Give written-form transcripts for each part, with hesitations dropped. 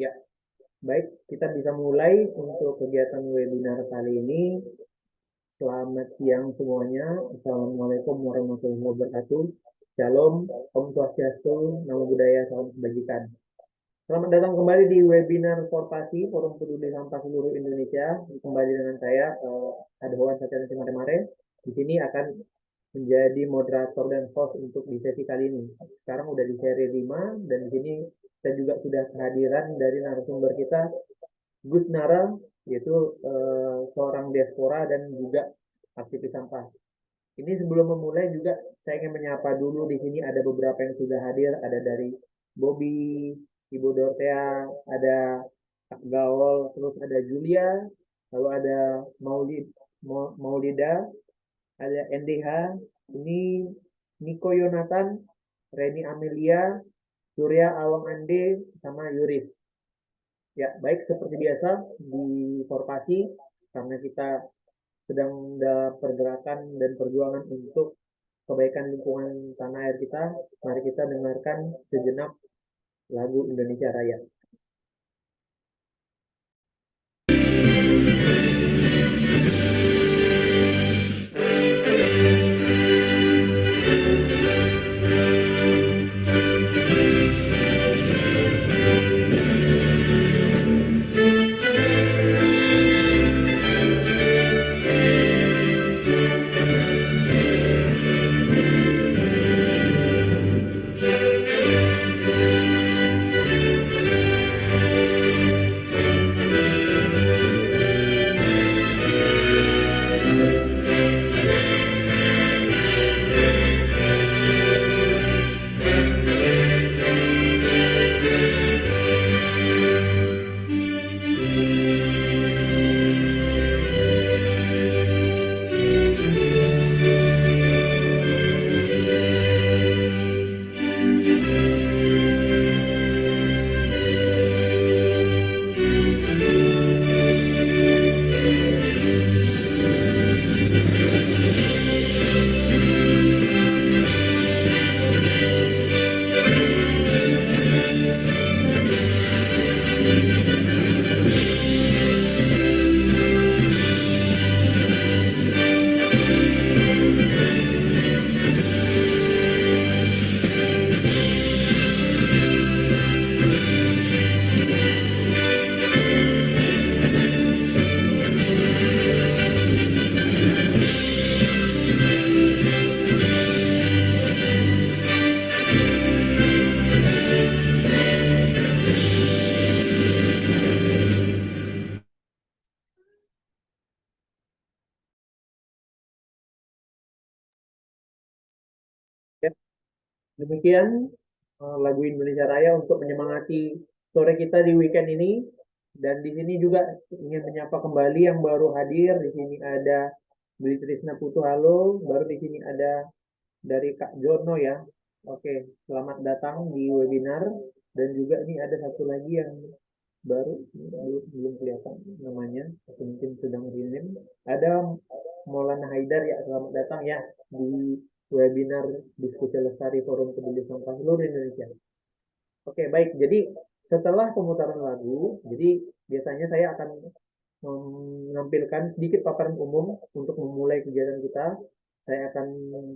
Ya, baik, kita bisa mulai untuk kegiatan webinar kali ini. Selamat siang semuanya. Assalamualaikum warahmatullahi wabarakatuh. Shalom, Om Swastiastu, Namo Buddhaya, Salam Kebajikan. Selamat datang kembali di webinar Forpasi, Forum Peduli Sampah Seluruh Indonesia. Kembali dengan saya, Adawan Satyana Cimaremare. Di sini akan menjadi moderator dan host untuk di sesi kali ini. Sekarang udah di seri 5 dan di sini kita juga sudah kehadiran dari narasumber kita, Gus Nara, yaitu seorang diaspora dan juga aktivis sampah. Ini sebelum memulai juga saya ingin menyapa dulu, di sini ada beberapa yang sudah hadir, ada dari Bobby, Ibu Dortea, ada Kak Gaul, terus ada Julia, lalu ada Maulida, ada NDH, ini Niko Yonatan, Reni Amelia, Surya Awang Ande, sama Yuris. Ya, baik, seperti biasa di Forpasi, karena kita sedang dalam pergerakan dan perjuangan untuk kebaikan lingkungan tanah air kita, mari kita dengarkan sejenak lagu Indonesia Raya. Ya, demikian lagu Indonesia Raya untuk menyemangati sore kita di weekend ini. Dan di sini juga ingin menyapa kembali yang baru hadir. Di sini ada Beli Trisna Putu, halo. Baru di sini ada dari Kak Jono ya. Oke, selamat datang di webinar. Dan juga ini ada satu lagi yang baru, belum kelihatan namanya, atau mungkin sedang rename. Ada Maulana Haidar ya, selamat datang ya di webinar diskusi lestari Forum Peduli Sampah Seluruh Indonesia. Oke, baik. Jadi setelah pemutaran lagu, jadi biasanya saya akan menampilkan sedikit paparan umum untuk memulai kegiatan kita. Saya akan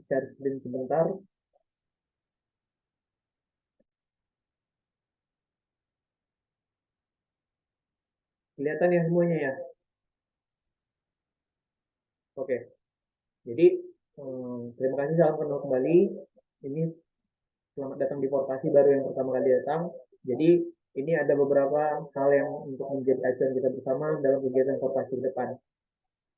share screen sebentar. Kelihatan ya semuanya ya? Oke. Jadi terima kasih, salam kenal kembali. Ini selamat datang di Portasi baru yang pertama kali datang. Jadi ini ada beberapa hal yang untuk menjadi acuan kita bersama dalam kegiatan Portasi ke depan.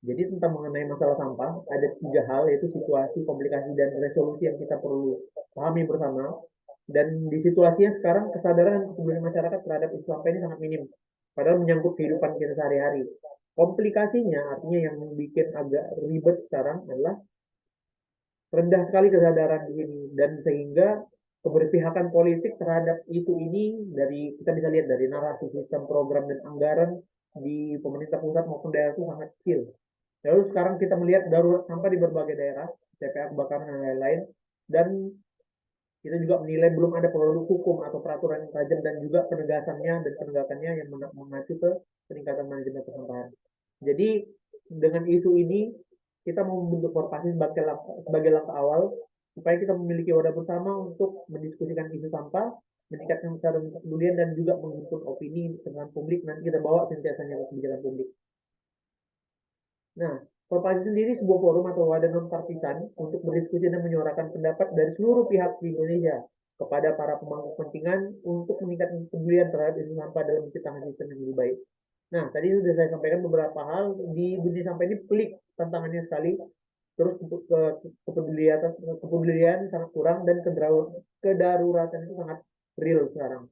Jadi tentang mengenai masalah sampah, ada 3 hal, yaitu situasi, komplikasi, dan resolusi yang kita perlu pahami bersama. Dan di situasinya sekarang kesadaran dan kepedulian masyarakat terhadap isu sampah ini sangat minim. Padahal menyangkut kehidupan kita sehari-hari. Komplikasinya, artinya yang bikin agak ribet sekarang adalah rendah sekali kesadaran ini, dan sehingga keberpihakan politik terhadap isu ini dari kita bisa lihat dari narasi, sistem, program, dan anggaran di pemerintah pusat maupun daerah itu sangat kecil. Lalu sekarang kita melihat darurat sampah di berbagai daerah, TPA kebakaran dan lain-lain, dan Kita juga menilai belum ada produk hukum atau peraturan yang tajam dan juga penegasannya dan penegakannya yang mengacu ke peningkatan manajemen persampahan. Jadi dengan isu ini kita mau membentuk korporasi sebagai langkah awal supaya kita memiliki wadah bersama untuk mendiskusikan isu sampah, meningkatkan kesadaran kepedulian dan juga menghimpun opini dengan publik. Nanti kita bawa sentiasanya ke kebijakan publik. Nah, Kopassus sendiri sebuah forum atau wadah non-partisan untuk berdiskusi dan menyuarakan pendapat dari seluruh pihak di Indonesia kepada para pemangku kepentingan untuk meningkatkan kepedulian terhadap isu sampah dalam menciptakan sistem yang lebih baik. Nah, tadi sudah saya sampaikan beberapa hal di dunia sampah ini pelik tantangannya sekali. Terus kepedulian sangat kurang dan kedaruratan itu sangat real sekarang.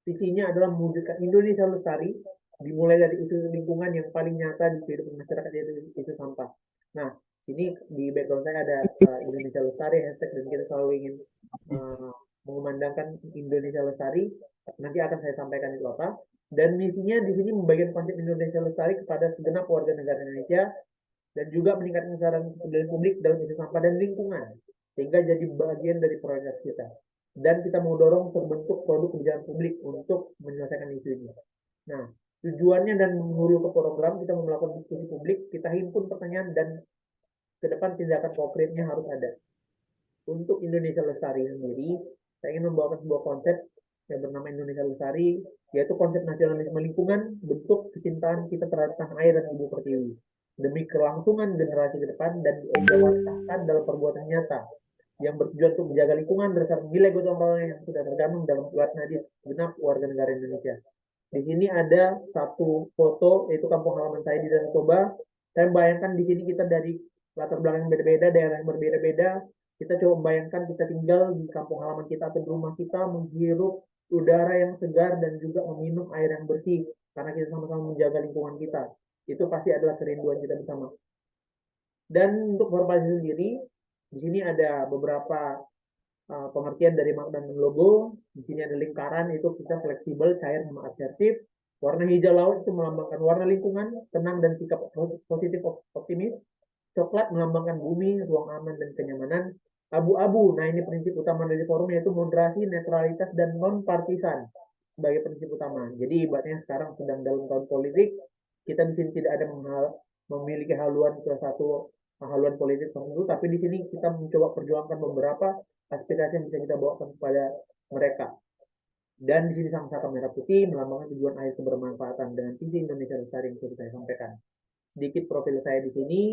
Visinya adalah mewujudkan Indonesia lestari, dimulai dari isu lingkungan yang paling nyata di kehidupan masyarakat, yaitu isu sampah. Nah, sini di background saya ada Indonesia lestari hashtag, dan kita selalu ingin mengumandangkan Indonesia lestari. Nanti akan saya sampaikan itu apa. Dan misinya di sini membagikan konsep Indonesia lestari kepada segenap warga negara Indonesia dan juga meningkatkan kesadaran publik dalam isu sampah dan lingkungan sehingga jadi bagian dari prioritas kita. Dan kita mau dorong terbentuk produk kebijakan publik untuk menyelesaikan isu ini. Nah, tujuannya dan menghulu ke program, kita melakukan diskusi publik, kita himpun pertanyaan, dan ke depan tindakan konkretnya harus ada. Untuk Indonesia Lestari sendiri, saya ingin membawakan sebuah konsep yang bernama Indonesia Lestari, yaitu konsep nasionalisme lingkungan, bentuk kecintaan kita terhadap tanah air dan ibu pertiwi, demi kelangsungan generasi ke depan dan diimplementasikan dalam perbuatan nyata yang bertujuan untuk menjaga lingkungan berdasarkan nilai gotong royong yang sudah tergabung dalam kuat nadis genap warga negara Indonesia. Di sini ada satu foto, yaitu kampung halaman saya di Danau Toba. Saya membayangkan di sini kita dari latar belakang yang berbeda, daerah yang berbeda-beda. Kita coba membayangkan kita tinggal di kampung halaman kita atau di rumah kita, menghirup udara yang segar dan juga meminum air yang bersih, karena kita sama-sama menjaga lingkungan kita. Itu pasti adalah kerinduan kita bersama. Dan untuk korporasi sendiri, di sini ada beberapa pengertian dari makna dan logo. Di sini ada lingkaran, itu kita fleksibel, cair, sama asertif. Warna hijau laut itu melambangkan warna lingkungan, tenang dan sikap positif optimis. Coklat melambangkan bumi, ruang aman dan kenyamanan. Abu-abu, nah ini prinsip utama dari forum, yaitu moderasi, netralitas, dan non-partisan sebagai prinsip utama. Jadi ibaratnya sekarang sedang dalam tahun politik, kita di sini tidak ada memiliki haluan ke satu haluan politik tertentu, tapi di sini kita mencoba perjuangkan beberapa aspirasi yang bisa kita bawakan kepada mereka. Dan di sini sang-saka merah putih melambangkan tujuan akhir kebermanfaatan dengan visi Indonesia Lestari yang sudah saya sampaikan. Sedikit profil saya di sini.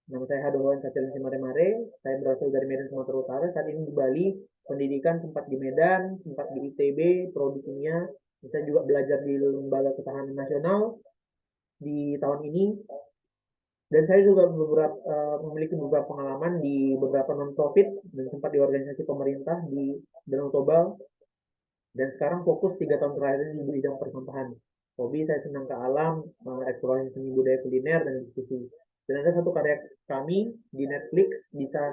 Nama saya Hadohan Sacelensi Mare-Mare. Saya berasal dari Medan, Sumatera Utara. Saat ini di Bali. Pendidikan sempat di Medan, sempat di ITB, prodi kimia. Saya juga belajar di Lembaga Ketahanan Nasional di tahun ini. Dan saya juga memiliki beberapa pengalaman di beberapa non-profit dan sempat di organisasi pemerintah di Danau Toba. Dan sekarang fokus 3 tahun terakhir ini di bidang persampahan. Hobi saya senang ke alam, eksplorasi seni budaya kuliner, dan diskusi. Dan ada satu karya kami di Netflix, bisa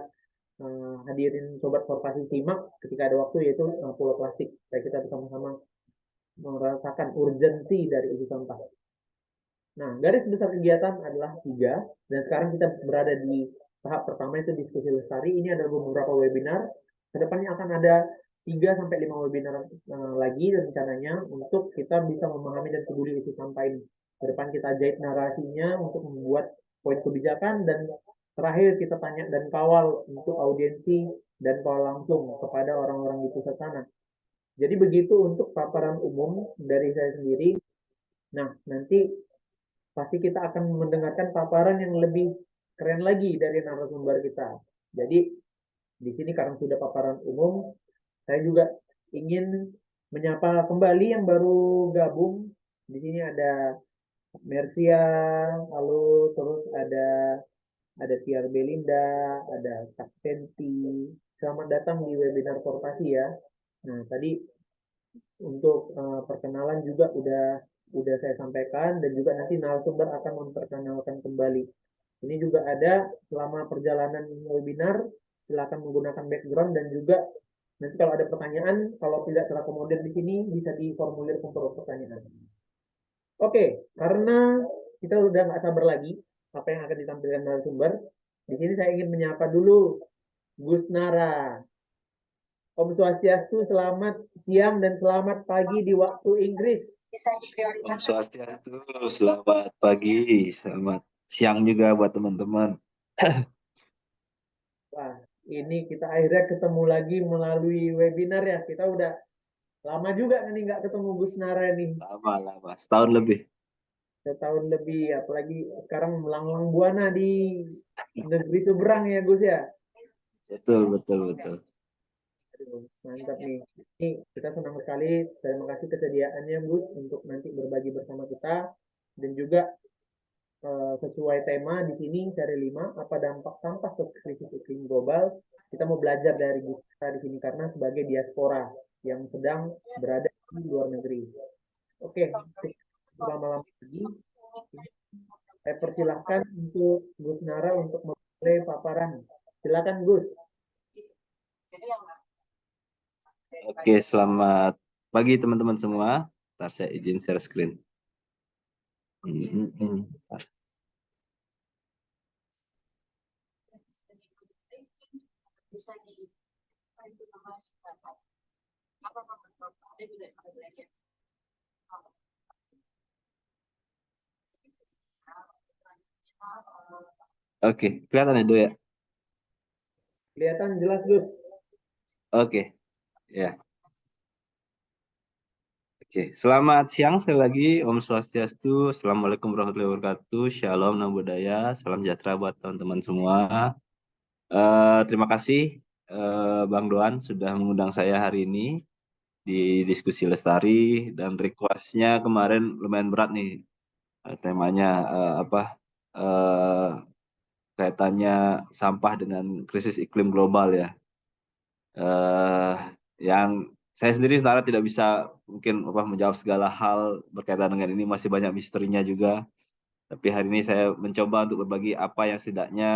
hadirin sobat korporasi simak ketika ada waktu, yaitu Pulau Plastik. Supaya kita bersama-sama merasakan urgensi dari isu sampah. Nah, garis besar kegiatan adalah 3, dan sekarang kita berada di tahap pertama, itu diskusi lestari. Ini adalah beberapa webinar. Kedepannya akan ada 3-5 webinar lagi rencananya untuk kita bisa memahami dan peduli isu sampah ini. Kedepan kita jahit narasinya untuk membuat poin kebijakan, dan terakhir kita tanya dan kawal untuk audiensi dan kawal langsung kepada orang-orang di pusat sana. Jadi begitu untuk paparan umum dari saya sendiri. Nah, nanti pasti kita akan mendengarkan paparan yang lebih keren lagi dari narasumber kita. Jadi di sini karena sudah paparan umum, saya juga ingin menyapa kembali yang baru gabung. Di sini ada Mercia, lalu terus ada Tiar Belinda, ada Kak Tenti. Selamat datang di webinar korporasi ya. Nah, tadi untuk perkenalan juga udah saya sampaikan, dan juga nanti narasumber akan memperkenalkan kembali. Ini juga ada selama perjalanan webinar, silakan menggunakan background, dan juga nanti kalau ada pertanyaan, kalau tidak terakomodir di sini, bisa diformulir untuk pertanyaan. Oke, karena kita udah nggak sabar lagi apa yang akan ditampilkan narasumber, di sini saya ingin menyapa dulu Gus Nara. Om Swastiastu, selamat siang dan selamat pagi di waktu Inggris. Om Swastiastu, selamat pagi, selamat siang juga buat teman-teman. Wah, ini kita akhirnya ketemu lagi melalui webinar ya. Kita udah lama juga nih nggak ketemu Gus Nara nih. Lama, setahun lebih. Setahun lebih, apalagi sekarang melanglang buana di negeri seberang ya Gus ya. Betul. Aduh, mantap nih. Ini kita senang sekali. Terima kasih kesediaannya Gus untuk nanti berbagi bersama kita dan juga sesuai tema di sini seri 5 apa dampak sampah ke krisis iklim global. Kita mau belajar dari Gus Nara di sini karena sebagai diaspora yang sedang berada di luar negeri. Oke, lama-lama lagi. Saya persilahkan untuk Gus Nara untuk memulai paparan. Silakan Gus. Oke, selamat pagi teman-teman semua. Ntar saya izin share screen. Oke, kelihatan ya, Do ya? Kelihatan jelas Gus. Oke, ya. Oke, selamat siang sekali lagi. Om Swastiastu. Assalamualaikum warahmatullahi wabarakatuh. Shalom, Namo Buddhaya. Salam sejahtera buat teman-teman semua. Terima kasih Bang Doan sudah mengundang saya hari ini di diskusi Lestari, dan request-nya kemarin lumayan berat nih, temanya kaitannya sampah dengan krisis iklim global ya. Yang saya sendiri sebenarnya tidak bisa mungkin menjawab segala hal berkaitan dengan ini, masih banyak misterinya juga. Tapi hari ini saya mencoba untuk berbagi apa yang setidaknya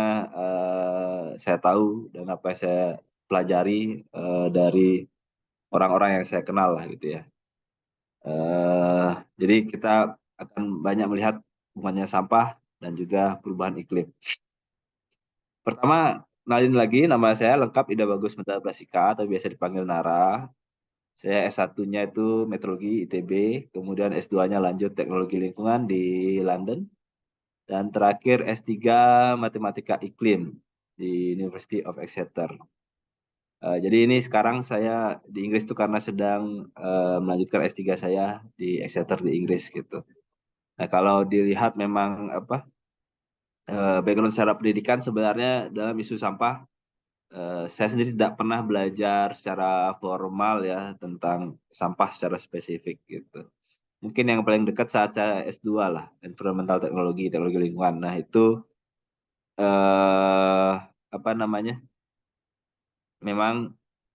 saya tahu dan apa yang saya pelajari dari orang-orang yang saya kenal lah gitu ya. Jadi kita akan banyak melihat hubungannya sampah dan juga perubahan iklim. Pertama, kenalin lagi, nama saya lengkap Ida Bagus Meta Brasika atau biasa dipanggil Nara. Saya S1-nya itu Meteorologi ITB, kemudian S2-nya lanjut Teknologi Lingkungan di London, dan terakhir S3 Matematika Iklim di University of Exeter. Jadi ini sekarang saya di Inggris itu karena sedang melanjutkan S3 saya di Exeter di Inggris gitu. Nah, kalau dilihat memang background secara pendidikan sebenarnya dalam isu sampah, saya sendiri tidak pernah belajar secara formal ya tentang sampah secara spesifik gitu. Mungkin yang paling dekat saat saya S2 lah, Environmental Technology, Teknologi Lingkungan. Nah, itu eh memang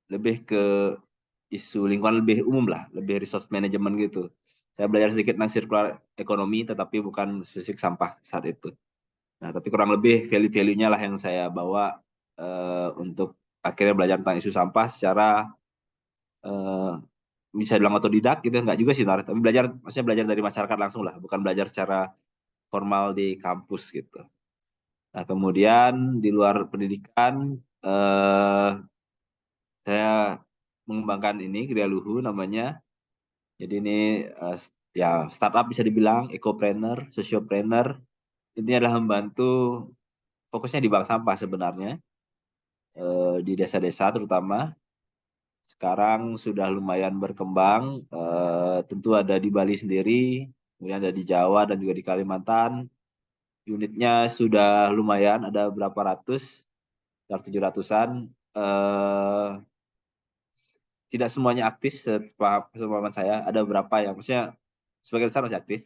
lebih ke isu lingkungan lebih umum lah, lebih resource management gitu. Saya belajar sedikit tentang circular ekonomi, tetapi bukan spesifik sampah saat itu. Nah, tapi kurang lebih value-value-nya lah yang saya bawa untuk akhirnya belajar tentang isu sampah secara eh, bisa bilang otodidak gitu, enggak juga sih, tapi belajar, maksudnya belajar dari masyarakat langsung lah, bukan belajar secara formal di kampus gitu. Nah, kemudian di luar pendidikan, eh, saya mengembangkan ini, Gria Luhu namanya. Jadi ini ya startup bisa dibilang, ecopreneur, sociopreneur. Intinya adalah membantu, fokusnya di bank sampah sebenarnya, di desa-desa terutama. Sekarang sudah lumayan berkembang, tentu ada di Bali sendiri, kemudian ada di Jawa dan juga di Kalimantan. Unitnya sudah lumayan, ada berapa ratus, sekitar 700-an. Tidak semuanya aktif, sepemahaman saya. Ada beberapa yang, maksudnya sebagian besar masih aktif.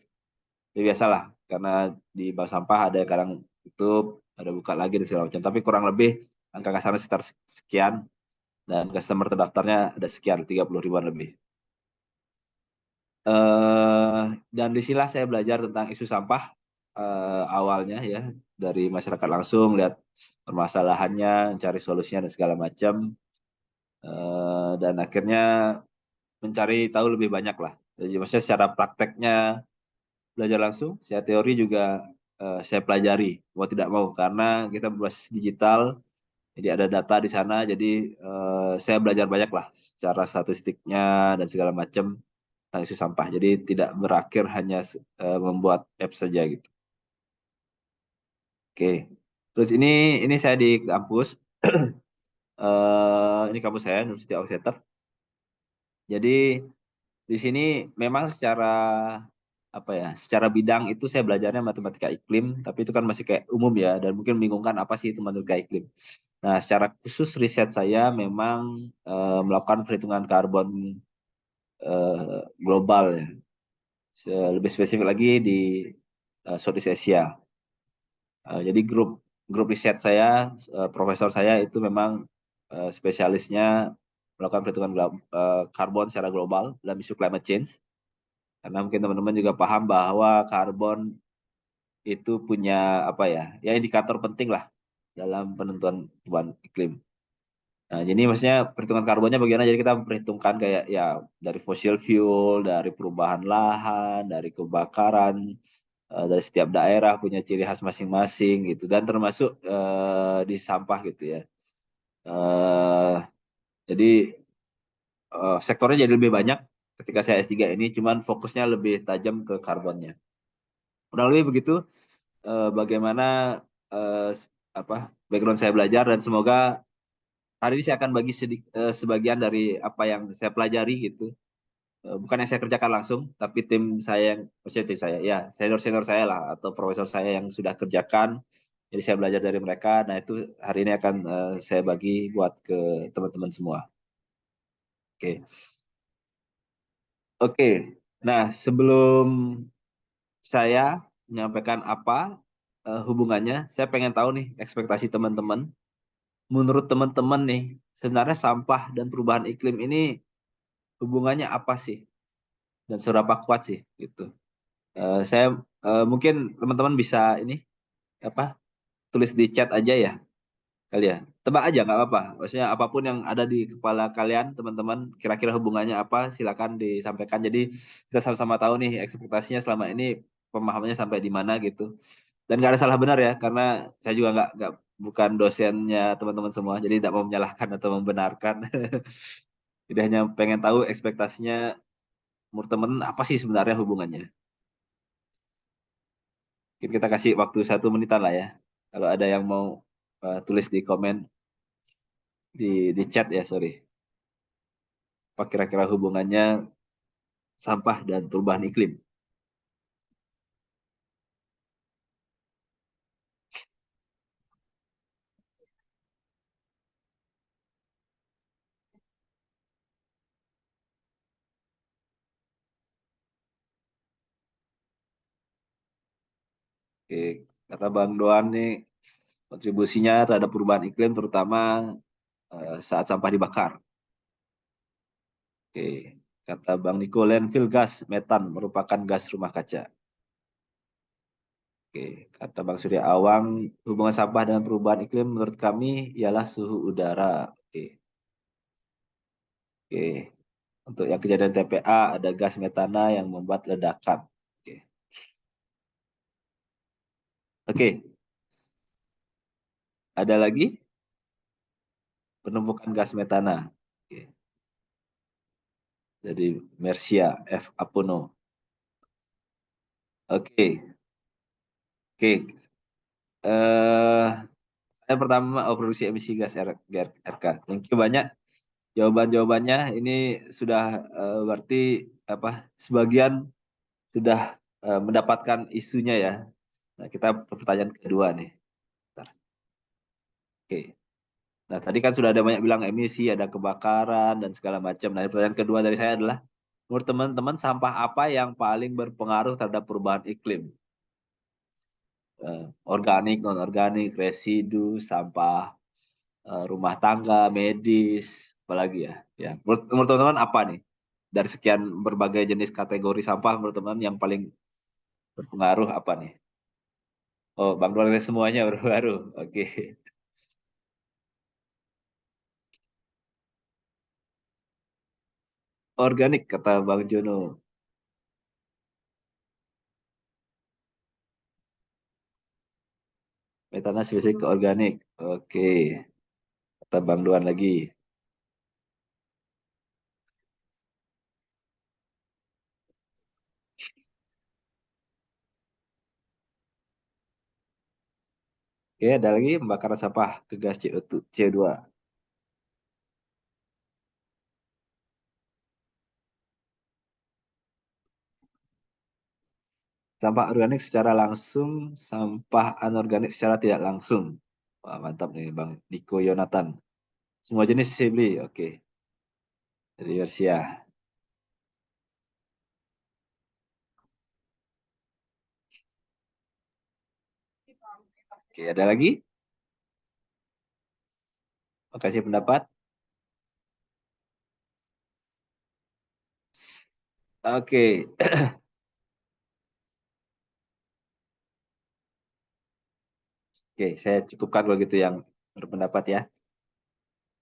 Ya biasalah, karena di bank sampah ada yang kadang tutup, ada buka lagi dan segala macam. Tapi kurang lebih angka kasarnya sekitar sekian, dan customer terdaftarnya ada sekian, 30 ribuan lebih. Dan disinilah saya belajar tentang isu sampah awalnya ya, dari masyarakat langsung, lihat permasalahannya, cari solusinya dan segala macam. Dan akhirnya mencari tahu lebih banyak lah. Jadi maksudnya secara prakteknya belajar langsung, saya teori juga saya pelajari mau tidak mau, karena kita berbasis digital, Jadi ada data di sana, jadi saya belajar banyak lah secara statistiknya dan segala macam tentang isu sampah. Jadi tidak berakhir hanya membuat apps saja gitu. Oke. Terus ini saya di kampus. Ini kampus saya University of Exeter. Jadi di sini memang secara apa ya, secara bidang itu saya belajarnya matematika iklim, tapi itu kan masih kayak umum ya, dan mungkin membingungkan apa sih itu matematika iklim. Nah, secara khusus riset saya memang melakukan perhitungan karbon global ya. Lebih spesifik lagi di Southeast Asia. Jadi grup riset saya, profesor saya itu memang spesialisnya melakukan perhitungan karbon secara global dalam isu climate change. Karena mungkin teman-teman juga paham bahwa karbon itu punya apa ya, ya indikator penting lah dalam penentuan perubahan iklim. Nah, jadi maksudnya perhitungan karbonnya bagaimana? Jadi kita memperhitungkan kayak ya dari fossil fuel, dari perubahan lahan, dari kebakaran, dari setiap daerah punya ciri khas masing-masing gitu, dan termasuk di sampah gitu ya. Eh, jadi sektornya jadi lebih banyak ketika saya S3 ini, cuman fokusnya lebih tajam ke karbonnya. Kurang lebih begitu bagaimana eh, apa background saya belajar, dan semoga hari ini saya akan bagi sebagian dari apa yang saya pelajari gitu. Bukan yang saya kerjakan langsung, tapi tim saya yang, maksudnya tim saya, ya senior-senior saya lah, atau profesor saya yang sudah kerjakan. Jadi saya belajar dari mereka. Nah itu hari ini akan saya bagi buat ke teman-teman semua. Oke, oke. Nah sebelum saya menyampaikan apa hubungannya, saya pengen tahu nih ekspektasi teman-teman. Menurut teman-teman nih, sebenarnya sampah dan perubahan iklim ini hubungannya apa sih? Dan seberapa kuat sih gitu. Saya mungkin teman-teman bisa ini apa tulis di chat aja ya kali ya. Tebak aja nggak apa-apa. Maksudnya apapun yang ada di kepala kalian teman-teman kira-kira hubungannya apa silakan disampaikan. Jadi kita sama-sama tahu nih ekspektasinya selama ini pemahamannya sampai di mana gitu. Dan nggak ada salah benar ya karena saya juga nggak bukan dosennya teman-teman semua. Jadi tidak mau menyalahkan atau membenarkan. Jadi hanya pengen tahu ekspektasinya menurut teman apa sih sebenarnya hubungannya. Mungkin kita kasih waktu 1 menitan lah ya. Kalau ada yang mau tulis di komen di chat ya, sorry. Apa kira-kira hubungannya sampah dan perubahan iklim? Oke, kata Bang Doan nih kontribusinya terhadap perubahan iklim terutama saat sampah dibakar. Oke, kata Bang Niko landfill gas metan merupakan gas rumah kaca. Oke, kata Bang Surya Awang hubungan sampah dengan perubahan iklim menurut kami ialah suhu udara. Oke, oke. Untuk yang kejadian TPA ada gas metana yang membuat ledakan. Oke, oke. Ada lagi penumpukan gas metana. Oke. Jadi Mercia F. Apono. Oke, oke. Saya pertama produksi emisi gas RK. Thank you banyak. Jawabannya ini sudah berarti apa? Sebagian sudah mendapatkan isunya ya. Nah, kita ke pertanyaan kedua nih. Bentar. Oke. Nah, tadi kan sudah ada banyak bilang emisi, ada kebakaran dan segala macam. Nah, pertanyaan kedua dari saya adalah menurut teman-teman sampah apa yang paling berpengaruh terhadap perubahan iklim? Organik, non-organik, residu, sampah rumah tangga, medis, apalagi ya. Ya, menurut teman-teman apa nih? Dari sekian berbagai jenis kategori sampah, menurut teman yang paling berpengaruh apa nih? Oh, Bang Dua semuanya berpengaruh. Oke. Organik kata Bang Jono. Metana spesifik ke organik. Oke. kata Bang Duan lagi. Oke, ada lagi pembakaran sampah ke gas CO2. Sampah organik secara langsung, sampah anorganik secara tidak langsung. Wah, mantap nih Bang Niko Yonatan. Semua jenis saya beli, oke. Dari Versia. Oke, ada lagi? Makasih pendapat. Oke, oke, saya cukupkan kalau gitu yang berpendapat ya.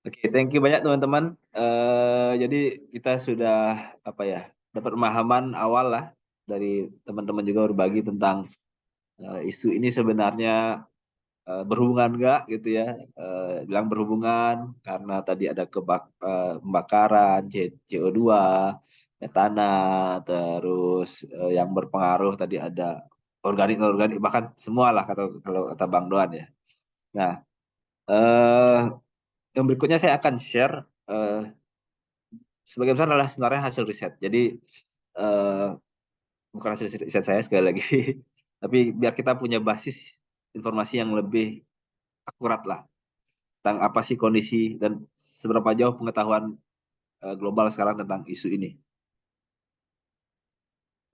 Oke, thank you banyak teman-teman. Jadi kita sudah apa ya dapat pemahaman awal lah dari teman-teman juga berbagi tentang isu ini sebenarnya berhubungan enggak gitu ya. Bilang berhubungan karena tadi ada pembakaran CO2, metana, terus yang berpengaruh tadi ada organik bahkan semua lah kalau kata Bang Doan ya. Nah, eh, yang berikutnya saya akan share sebagian besar adalah sebenarnya hasil riset. Jadi eh, bukan hasil riset saya sekali lagi, tapi biar kita punya basis informasi yang lebih akurat lah tentang apa sih kondisi dan seberapa jauh pengetahuan global sekarang tentang isu ini.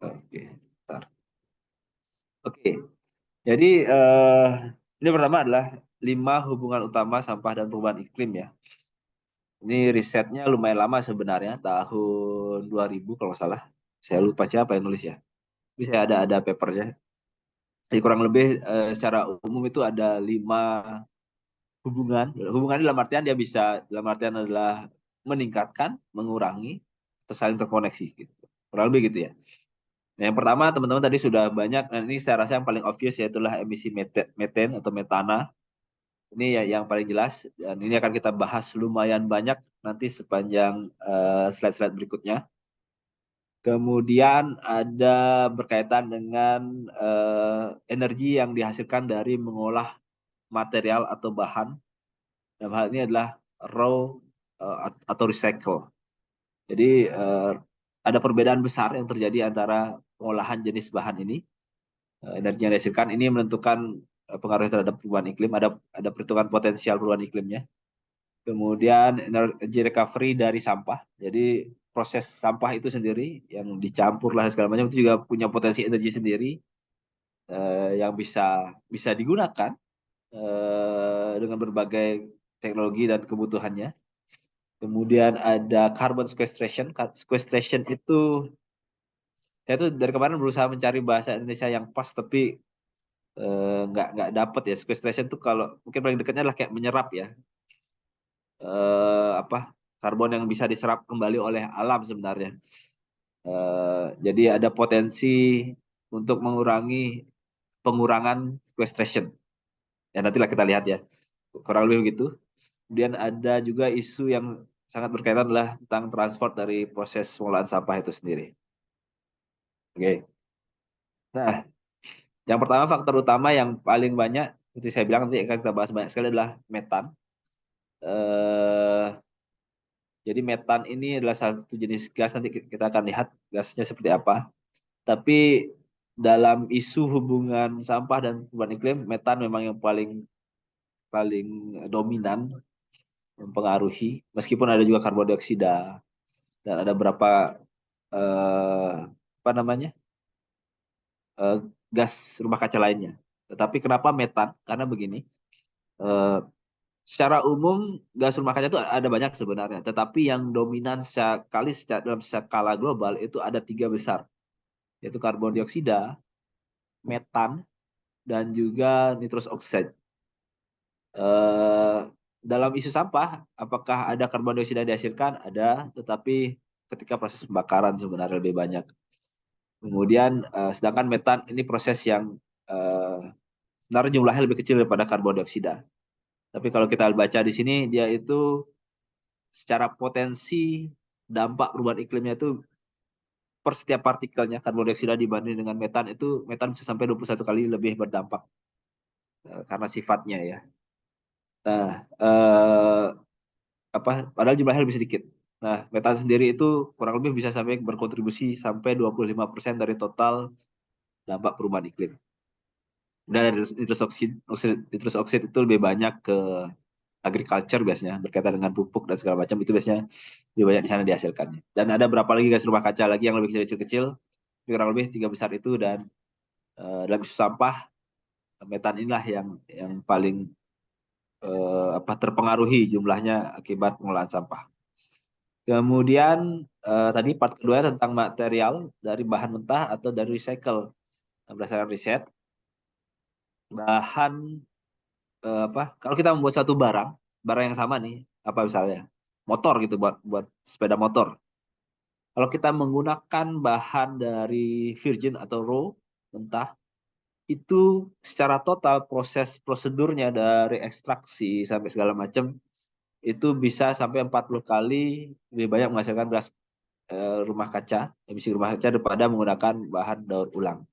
Oke, bentar. Oke, jadi ini pertama adalah 5 hubungan utama sampah dan perubahan iklim ya. Ini risetnya lumayan lama sebenarnya, tahun 2000 kalau nggak salah. Saya lupa siapa yang nulis ya. Tapi saya ada papernya. Jadi kurang lebih secara umum itu ada 5 hubungan. Hubungan ini dalam artian dia bisa dalam artian adalah meningkatkan, mengurangi, atau saling terkoneksi gitu. Kurang lebih gitu ya. Nah, yang pertama teman-teman tadi sudah banyak, nah ini saya rasa yang paling obvious yaitulah emisi meten atau metana. Ini yang paling jelas dan ini akan kita bahas lumayan banyak nanti sepanjang slide-slide berikutnya. Kemudian ada berkaitan dengan energi yang dihasilkan dari mengolah material atau bahan. Dalam hal ini adalah raw atau recycle. Jadi ada perbedaan besar yang terjadi antara pengolahan jenis bahan ini, energi yang dihasilkan ini menentukan pengaruh terhadap perubahan iklim. Ada perhitungan potensial perubahan iklimnya. Kemudian energi recovery dari sampah. Jadi proses sampah itu sendiri yang dicampur lah segala macam itu juga punya potensi energi sendiri yang bisa digunakan dengan berbagai teknologi dan kebutuhannya. Kemudian ada carbon sequestration. Sequestration itu saya tuh dari kemarin berusaha mencari bahasa Indonesia yang pas tapi nggak dapet ya. Sequestration tuh kalau mungkin paling dekatnya adalah kayak menyerap ya. Apa karbon yang bisa diserap kembali oleh alam sebenarnya. Jadi ada potensi untuk mengurangi pengurangan sequestration. Ya nantilah kita lihat ya. Kurang lebih begitu. Kemudian ada juga isu yang sangat berkaitan adalah tentang transport dari proses pengolahan sampah itu sendiri. Oke. Nah, yang pertama faktor utama yang paling banyak, seperti saya bilang nanti akan kita bahas banyak sekali adalah metan. Eh, jadi metan ini adalah salah satu jenis gas, nanti kita akan lihat gasnya seperti apa. Tapi dalam isu hubungan sampah dan perubahan iklim, metan memang yang paling paling dominan mempengaruhi. Meskipun ada juga karbon dioksida dan ada beberapa apa namanya eh, gas rumah kaca lainnya. Tetapi kenapa metan? Karena begini, eh, secara umum gas rumah kaca itu ada banyak sebenarnya, tetapi yang dominan sekali dalam skala global itu ada 3 besar, yaitu karbon dioksida, metan, dan juga nitrous oxide. Eh, dalam isu sampah, apakah ada karbon dioksida yang dihasilkan? Ada, tetapi ketika proses pembakaran sebenarnya lebih banyak. Kemudian, sedangkan metan ini proses yang sebenarnya jumlahnya lebih kecil daripada karbon dioksida. Tapi kalau kita baca di sini, dia itu secara potensi dampak perubahan iklimnya itu per setiap partikelnya karbon dioksida dibanding dengan metan itu, metan bisa sampai 21 kali lebih berdampak karena sifatnya ya. Nah, padahal jumlahnya lebih sedikit. Nah, metan sendiri itu kurang lebih bisa sampai berkontribusi sampai 25% dari total dampak perubahan iklim. Dan nitrous oxide itu lebih banyak ke agriculture biasanya, berkaitan dengan pupuk dan segala macam, itu biasanya lebih banyak di sana dihasilkannya. Dan ada berapa lagi gas rumah kaca lagi yang lebih kecil-kecil, kurang lebih 3 besar itu. Dan dalam isu sampah, metan inilah yang paling terpengaruhi jumlahnya akibat pengolahan sampah. Kemudian tadi part kedua tentang material dari bahan mentah atau dari recycle. Berdasarkan riset, bahan kalau kita membuat satu barang yang sama nih, apa misalnya motor gitu, buat sepeda motor. Kalau kita menggunakan bahan dari virgin atau raw mentah, itu secara total proses prosedurnya dari ekstraksi sampai segala macam itu bisa sampai 40 kali lebih banyak menghasilkan gas emisi rumah kaca daripada menggunakan bahan daur ulang.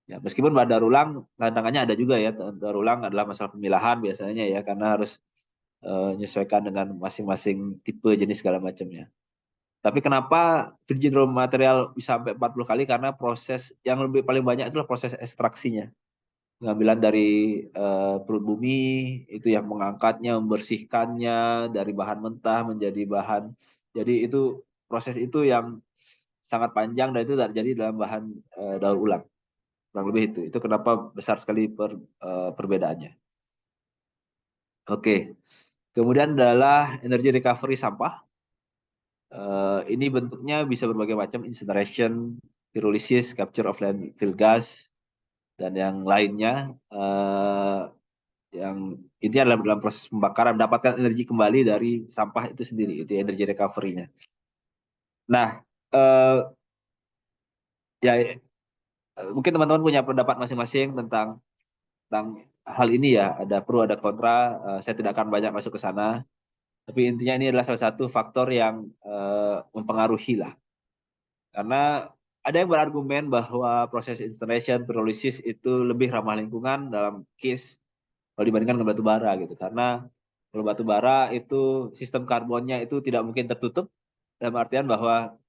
Ya, meskipun bahan daur ulang tantangannya ada juga ya. Daur ulang adalah masalah pemilahan biasanya ya, karena harus menyesuaikan dengan masing-masing tipe jenis segala macamnya. Tapi kenapa virgin raw material bisa sampai 40 kali? Karena proses yang paling banyak itulah proses ekstraksinya. Pengambilan dari perut bumi, itu yang mengangkatnya, membersihkannya dari bahan mentah menjadi bahan. Jadi itu proses itu yang sangat panjang dan itu terjadi dalam bahan daur ulang. Kurang lebih itu. Itu kenapa besar sekali perbedaannya. Oke. Kemudian adalah energy recovery sampah. Ini bentuknya bisa berbagai macam, incineration, pyrolysis, capture of landfill gas, dan yang lainnya. Yang intinya adalah dalam proses pembakaran mendapatkan energi kembali dari sampah itu sendiri, itu energi recovery-nya. Nah, ya mungkin teman-teman punya pendapat masing-masing tentang hal ini ya. Ada pro, ada kontra. Saya tidak akan banyak masuk ke sana. Tapi intinya ini adalah salah satu faktor yang mempengaruhi lah. Karena ada yang berargumen bahwa proses incineration, pyrolysis itu lebih ramah lingkungan dalam case kalau dibandingkan dengan batu bara gitu. Karena kalau batu bara itu sistem karbonnya itu tidak mungkin tertutup, dalam artian bahwa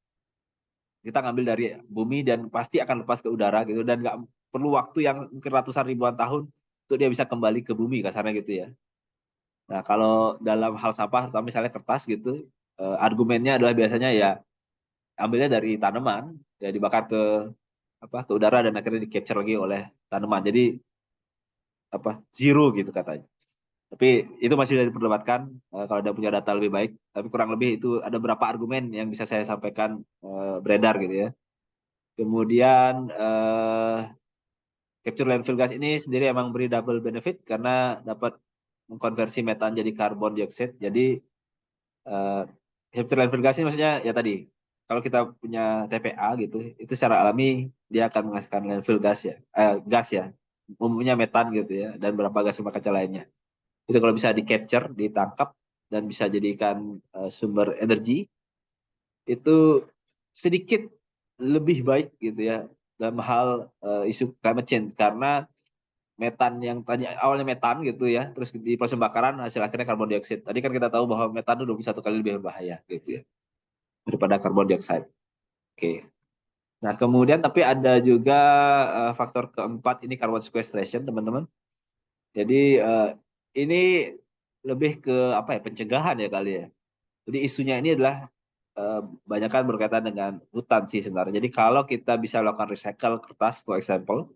kita ngambil dari bumi dan pasti akan lepas ke udara gitu, dan nggak perlu waktu yang mungkin ratusan ribuan tahun untuk dia bisa kembali ke bumi kasarnya gitu ya. Nah, kalau dalam hal sampah, terutama misalnya kertas gitu, argumennya adalah biasanya ya ambilnya dari tanaman, ya dibakar ke udara dan akhirnya di capture lagi oleh tanaman. Jadi zero gitu katanya. Tapi itu masih bisa diperdebatkan kalau ada punya data lebih baik. Tapi kurang lebih itu ada beberapa argumen yang bisa saya sampaikan beredar gitu ya. Kemudian capture landfill gas ini sendiri emang beri double benefit karena dapat mengkonversi metan jadi karbon dioksida. Jadi capture landfill gas ini maksudnya ya tadi, kalau kita punya TPA gitu, itu secara alami dia akan menghasilkan landfill gas ya, umumnya metan gitu ya, dan beberapa gas rumah kaca lainnya. Itu kalau bisa di capture, ditangkap dan bisa jadikan sumber energi, itu sedikit lebih baik gitu ya dalam hal isu climate change, karena metan yang tadi awalnya metan gitu ya, terus di proses pembakaran hasil akhirnya karbon dioksida. Tadi kan kita tahu bahwa metan itu 21 kali lebih berbahaya gitu ya daripada karbon dioksida. Oke. Nah, kemudian tapi ada juga faktor keempat, ini carbon sequestration, teman-teman. Jadi ini lebih ke pencegahan ya kali ya. Jadi isunya ini adalah banyakkan berkaitan dengan hutan sih sebenarnya. Jadi kalau kita bisa lakukan recycle kertas, for example,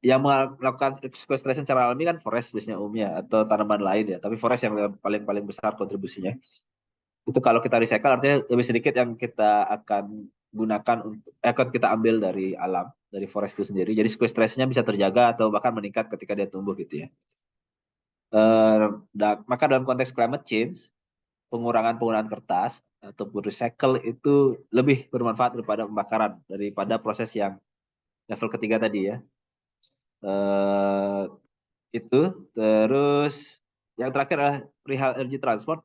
yang melakukan sequestration secara alami kan forest biasanya umumnya atau tanaman lain ya. Tapi forest yang paling besar kontribusinya. Itu kalau kita recycle artinya lebih sedikit yang kita akan gunakan untuk akan kita ambil dari alam, dari forest itu sendiri. Jadi sequestration-nya bisa terjaga atau bahkan meningkat ketika dia tumbuh gitu ya. Maka dalam konteks climate change, pengurangan penggunaan kertas ataupun recycle itu lebih bermanfaat daripada pembakaran, daripada proses yang level ketiga tadi ya. Itu terus yang terakhir adalah perihal energy transport.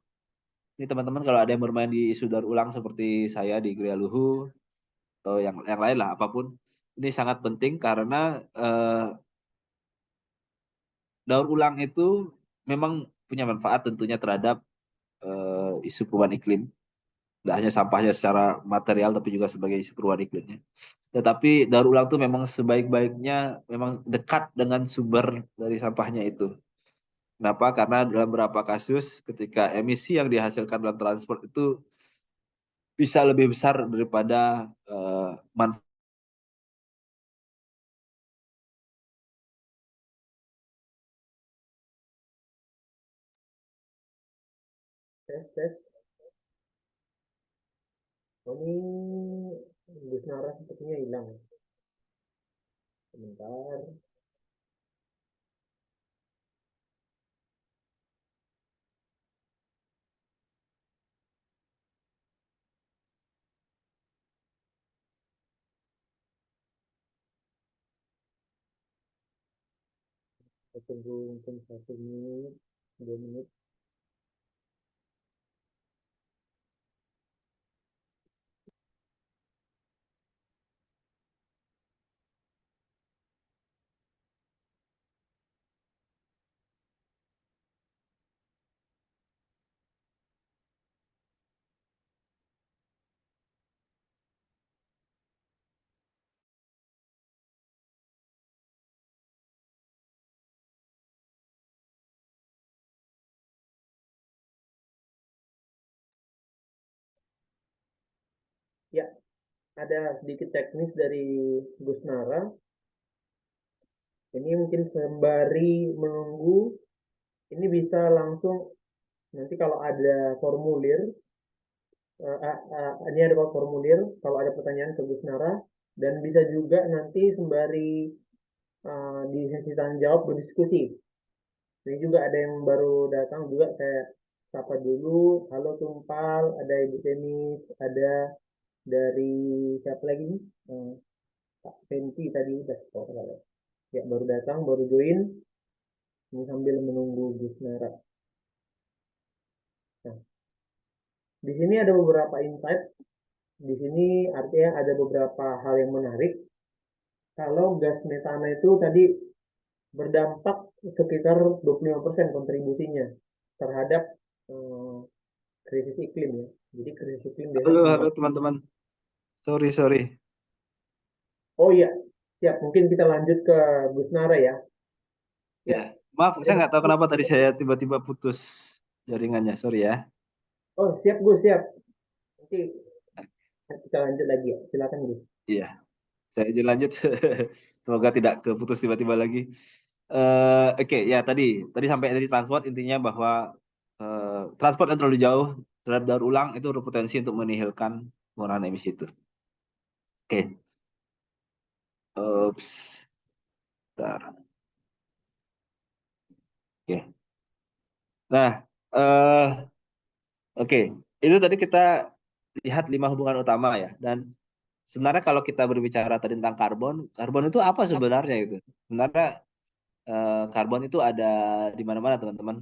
Ini teman-teman kalau ada yang bermain di isu daur ulang seperti saya di Gria Luhu atau yang lain lah apapun, ini sangat penting karena daur ulang itu memang punya manfaat tentunya terhadap isu perubahan iklim. Tidak hanya sampahnya secara material tapi juga sebagai isu perubahan iklimnya. Tetapi daur ulang itu memang sebaik-baiknya memang dekat dengan sumber dari sampahnya itu. Kenapa? Karena dalam beberapa kasus ketika emisi yang dihasilkan dalam transport itu bisa lebih besar daripada manfaat. Tes, tes. Oh, ini Gus Nara sepertinya hilang. Sebentar. Kita tunggu mungkin 1 menit, 2 menit. Ya, ada sedikit teknis dari Gus Nara. Ini mungkin sembari menunggu, ini bisa langsung nanti kalau ada formulir, ini ada formulir kalau ada pertanyaan ke Gus Nara, dan bisa juga nanti sembari di sesi tanya jawab berdiskusi. Ini juga ada yang baru datang juga, saya sapa dulu. Halo Tumpal, ada Ibu Tenis, ada dari siapa lagi nih? Pak Fenty tadi udah ya baru datang, baru join. Ini sambil menunggu Gus Nara. Nah, di sini ada beberapa insight. Di sini artinya ada beberapa hal yang menarik. Kalau gas metana itu tadi berdampak sekitar 25% kontribusinya terhadap eh, krisis iklim ya. Jadi krisis iklim biasanya Halo teman-teman. Sorry. Oh iya, siap. Mungkin kita lanjut ke Gus Nara ya. Ya, Ya, maaf, ada saya nggak tahu begitu. kenapa tadi saya tiba-tiba putus jaringannya. Sorry ya. Oh siap Gus, siap. Nanti kita lanjut lagi ya. Silakan Gus. Iya, saya izin lanjut. Semoga tidak keputus tiba-tiba lagi. Oke, ya tadi sampai dari transport intinya bahwa transport yang terlalu jauh terhadap daur ulang itu berpotensi untuk menihilkan pengurangan emisi itu. Oke, Ups, bentar. Oke, nah, oke, itu tadi kita lihat 5 hubungan utama ya. Dan sebenarnya kalau kita berbicara tadi tentang karbon, karbon itu apa sebenarnya itu? Sebenarnya karbon itu ada di mana-mana teman-teman.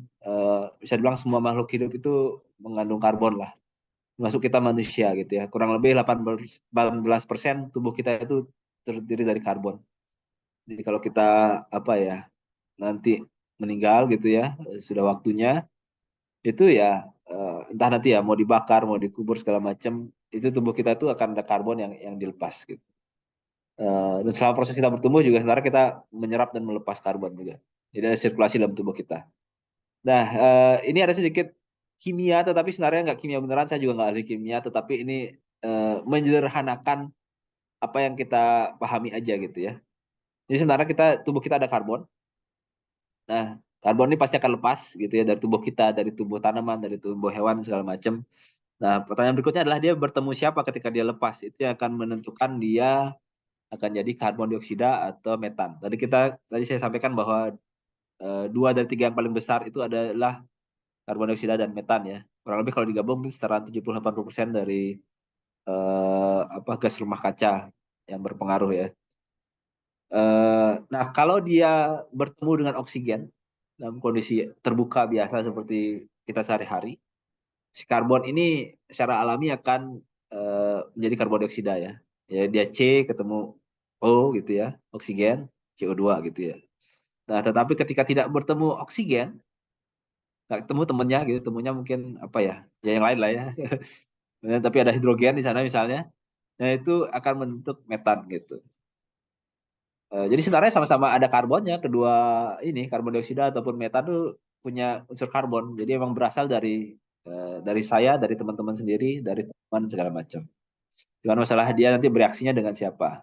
Bisa dibilang semua makhluk hidup itu mengandung karbon lah. Termasuk kita manusia gitu ya. Kurang lebih 18% tubuh kita itu terdiri dari karbon. Jadi kalau kita apa ya nanti meninggal gitu ya, sudah waktunya itu ya entah nanti ya mau dibakar, mau dikubur segala macam, itu tubuh kita itu akan ada karbon yang dilepas gitu. Dan selama proses kita bertumbuh juga sebenarnya kita menyerap dan melepas karbon juga. Jadi ada sirkulasi dalam tubuh kita. Nah, ini ada sedikit kimia, tetapi sebenarnya nggak kimia beneran. Saya juga nggak ahli kimia, tetapi ini menyederhanakan apa yang kita pahami aja gitu ya. Jadi sebenarnya tubuh kita ada karbon. Nah, karbon ini pasti akan lepas gitu ya dari tubuh kita, dari tubuh tanaman, dari tubuh hewan segala macam. Nah, pertanyaan berikutnya adalah dia bertemu siapa ketika dia lepas. Itu yang akan menentukan dia akan jadi karbon dioksida atau metan. Tadi saya sampaikan bahwa 2 dari 3 yang paling besar itu adalah karbon dioksida dan metan ya. Kurang lebih kalau digabung setara 70-80% dari gas rumah kaca yang berpengaruh ya. Nah, kalau dia bertemu dengan oksigen, dalam kondisi terbuka biasa seperti kita sehari-hari, si karbon ini secara alami akan menjadi karbon dioksida ya. Ya dia C ketemu O gitu ya, oksigen, CO2 gitu ya. Nah, tetapi ketika tidak bertemu oksigen, nggak ketemu temennya gitu, temunya mungkin apa ya, ya yang lain lah ya. Tapi ada hidrogen di sana misalnya, nah itu akan membentuk metan gitu. Jadi sebenarnya sama-sama ada karbonnya, kedua ini karbon dioksida ataupun metan itu punya unsur karbon. Jadi emang berasal dari saya, dari teman-teman sendiri, dari teman segala macam. Cuman masalah dia nanti bereaksinya dengan siapa.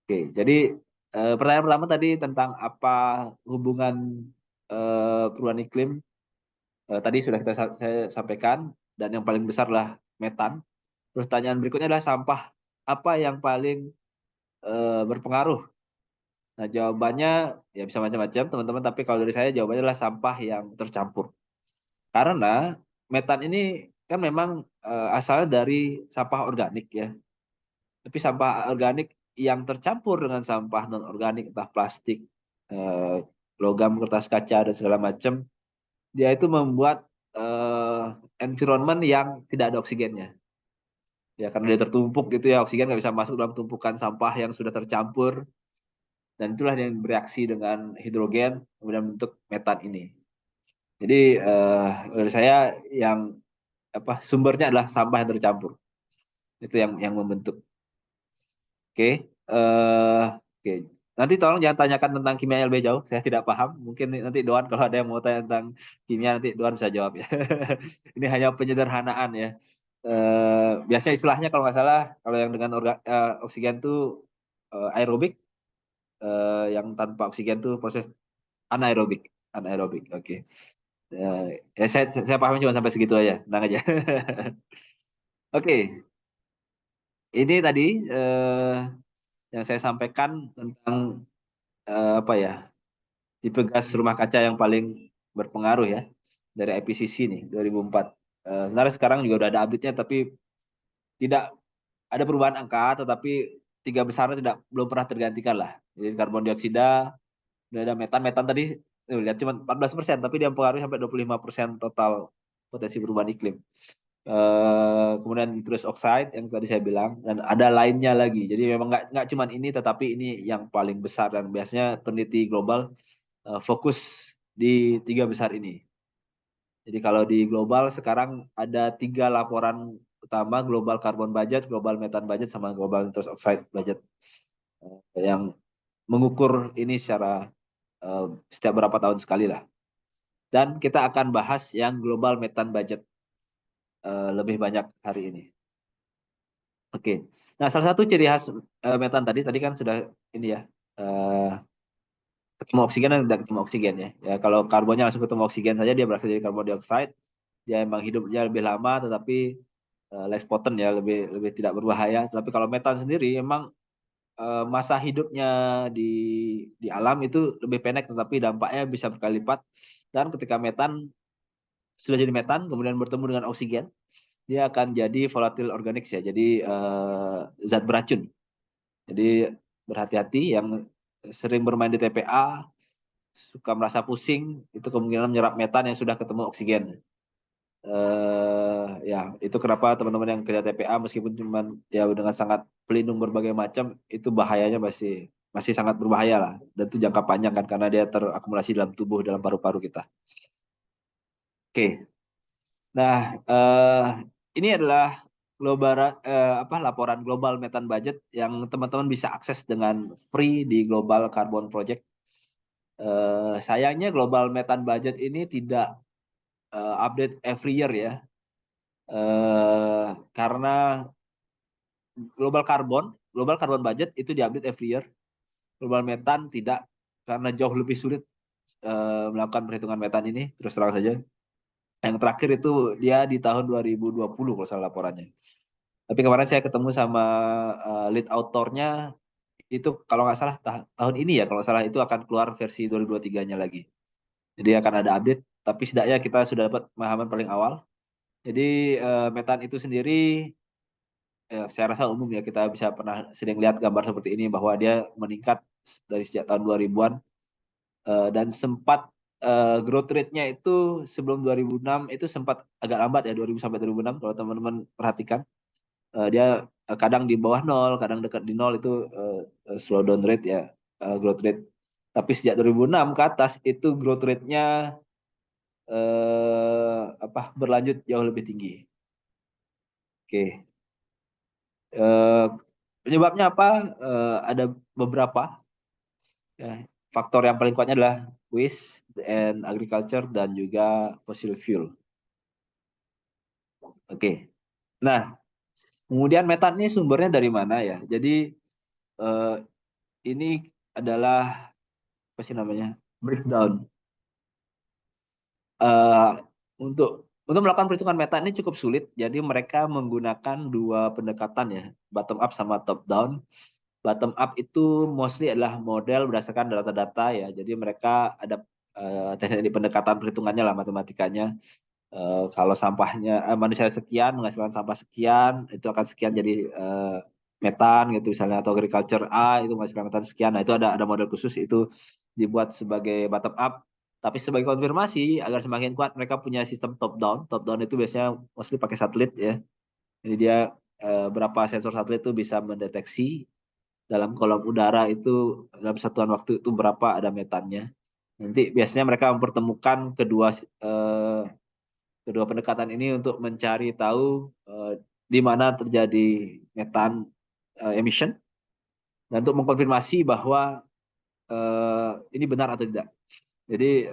Oke, jadi pertanyaan pertama tadi tentang apa hubungan perubahan iklim. Tadi sudah saya sampaikan, dan yang paling besar adalah metan. Pertanyaan berikutnya adalah sampah apa yang paling berpengaruh. Nah, jawabannya ya bisa macam-macam, teman-teman. Tapi kalau dari saya, jawabannya adalah sampah yang tercampur. Karena metan ini kan memang asalnya dari sampah organik ya. Tapi sampah organik yang tercampur dengan sampah non-organik, entah plastik, eh, logam, kertas kaca, dan segala macam, dia itu membuat environment yang tidak ada oksigennya. Ya, karena dia tertumpuk gitu ya, oksigen nggak bisa masuk dalam tumpukan sampah yang sudah tercampur, dan itulah yang bereaksi dengan hidrogen, kemudian bentuk metan ini. Jadi menurut saya yang sumbernya adalah sampah yang tercampur. Itu yang membentuk. Oke, oke. Nanti tolong jangan tanyakan tentang kimia lebih jauh. Saya tidak paham. Mungkin nanti Doan kalau ada yang mau tanya tentang kimia nanti Doan bisa jawab ya. Ini hanya penyederhanaan ya. Biasanya istilahnya kalau nggak salah, kalau yang dengan oksigen itu aerobik, yang tanpa oksigen itu proses anaerobik. Anaerobik. Oke. Ya, saya paham cuma sampai segitu aja. Tenang aja. Oke. Ini tadi yang saya sampaikan tentang apa ya, tipe gas rumah kaca yang paling berpengaruh ya dari IPCC nih 2004. Sebenarnya sekarang juga udah ada update-nya, tapi tidak ada perubahan angka, tetapi tiga besarnya belum pernah tergantikan lah. Jadi karbon dioksida, udah ada metan. Metan tadi lihat cuma 14%, tapi dia mempengaruhi sampai 25% total potensi perubahan iklim. Kemudian nitrous oxide yang tadi saya bilang, dan ada lainnya lagi. Jadi memang nggak cuma ini, tetapi ini yang paling besar, dan biasanya peneliti global fokus di tiga besar ini. Jadi kalau di global sekarang ada 3 laporan utama: global carbon budget, global methane budget, sama global nitrous oxide budget, yang mengukur ini secara setiap berapa tahun sekali lah. Dan kita akan bahas yang global methane budget lebih banyak hari ini. Oke. Nah, salah satu ciri khas metan tadi kan sudah ini ya, ketemu oksigen dan tidak ketemu oksigen ya. Ya, kalau karbonnya langsung ketemu oksigen saja, dia berasal dari karbon dioksida. Dia emang hidupnya lebih lama, tetapi less potent ya, lebih lebih tidak berbahaya. Tapi kalau metan sendiri emang masa hidupnya di alam itu lebih pendek, tetapi dampaknya bisa berkali lipat. Dan ketika metan sudah jadi metan, kemudian bertemu dengan oksigen, dia akan jadi volatile organic ya, jadi zat beracun. Jadi berhati-hati yang sering bermain di TPA, suka merasa pusing, itu kemungkinan menyerap metan yang sudah ketemu oksigen. Ya, itu kenapa teman-teman yang kerja TPA, meskipun cuma ya dengan sangat pelindung berbagai macam, itu bahayanya masih sangat berbahaya lah. Dan itu jangka panjang kan, karena dia terakumulasi dalam tubuh, dalam paru-paru kita. Oke. Nah, ini adalah laporan global methane budget yang teman-teman bisa akses dengan free di Global Carbon Project. Sayangnya global methane budget ini tidak update every year ya, karena global carbon budget itu diupdate every year. Global methane tidak, karena jauh lebih sulit melakukan perhitungan metan ini, terus terang saja. Yang terakhir itu dia di tahun 2020 kalau salah laporannya. Tapi kemarin saya ketemu sama lead autornya, itu kalau nggak salah tahun ini ya, kalau salah itu akan keluar versi 2023-nya lagi. Jadi akan ada update, tapi setidaknya kita sudah dapat pemahaman paling awal. Jadi metan itu sendiri, saya rasa umum ya, kita bisa pernah sering lihat gambar seperti ini, bahwa dia meningkat dari sejak tahun 2000-an, dan sempat growth rate-nya itu sebelum 2006 itu sempat agak lambat ya, 2000 sampai 2006 kalau teman-teman perhatikan. Dia kadang di bawah nol, kadang dekat di nol, itu slow down rate ya, growth rate. Tapi sejak 2006 ke atas itu growth rate-nya berlanjut jauh lebih tinggi. Oke. Penyebabnya apa? Ada beberapa. Ya. Faktor yang paling kuatnya adalah waste and agriculture dan juga fossil fuel. Oke. Nah, kemudian metan ini sumbernya dari mana ya? Jadi ini adalah apa sih namanya? Breakdown. Untuk melakukan perhitungan metan ini cukup sulit. Jadi mereka menggunakan dua pendekatan ya, bottom up sama top down. Bottom up itu mostly adalah model berdasarkan data-data ya. Jadi mereka ada teknik pendekatan perhitungannya lah, matematikanya. Kalau sampahnya manusia sekian menghasilkan sampah sekian, itu akan sekian jadi metan gitu misalnya, atau agriculture A itu menghasilkan metan sekian. Nah, itu ada model khusus, itu dibuat sebagai bottom up. Tapi sebagai konfirmasi agar semakin kuat, mereka punya sistem top down. Top down itu biasanya mostly pakai satelit ya. Jadi dia berapa sensor satelit itu bisa mendeteksi dalam kolom udara itu dalam satuan waktu itu berapa ada metannya. Nanti biasanya mereka mempertemukan kedua pendekatan ini untuk mencari tahu di mana terjadi metan emission, dan untuk mengkonfirmasi bahwa ini benar atau tidak. Jadi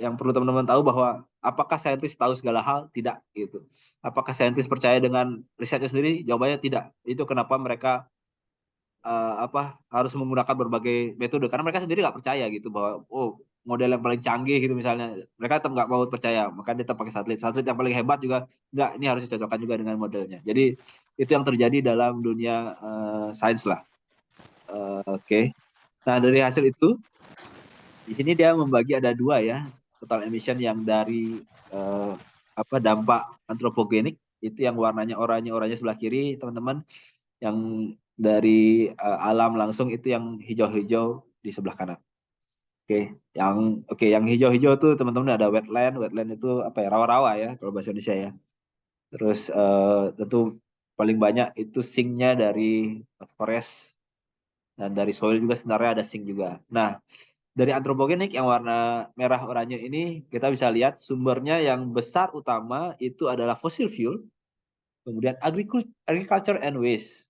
yang perlu teman-teman tahu bahwa apakah saintis tahu segala hal? Tidak gitu. Apakah saintis percaya dengan risetnya sendiri? Jawabannya tidak. Itu kenapa mereka harus menggunakan berbagai metode, karena mereka sendiri nggak percaya gitu bahwa model yang paling canggih gitu misalnya, mereka tetap nggak mau percaya, maka dia tetap pakai satelit yang paling hebat juga nggak, ini harus dicocokkan juga dengan modelnya. Jadi itu yang terjadi dalam dunia sains lah. Oke. Nah, dari hasil itu di sini dia membagi ada dua ya, total emission yang dari dampak antropogenik, itu yang warnanya oranye sebelah kiri teman-teman, yang dari alam langsung itu yang hijau-hijau di sebelah kanan. Yang hijau-hijau tuh teman-teman ada wetland itu apa ya, rawa-rawa ya kalau bahasa Indonesia ya. Terus tentu paling banyak itu sinknya dari forest, dan dari soil juga sebenarnya ada sink juga. Nah, dari antropogenik yang warna merah oranye ini kita bisa lihat sumbernya yang besar utama itu adalah fossil fuel, kemudian agriculture and waste,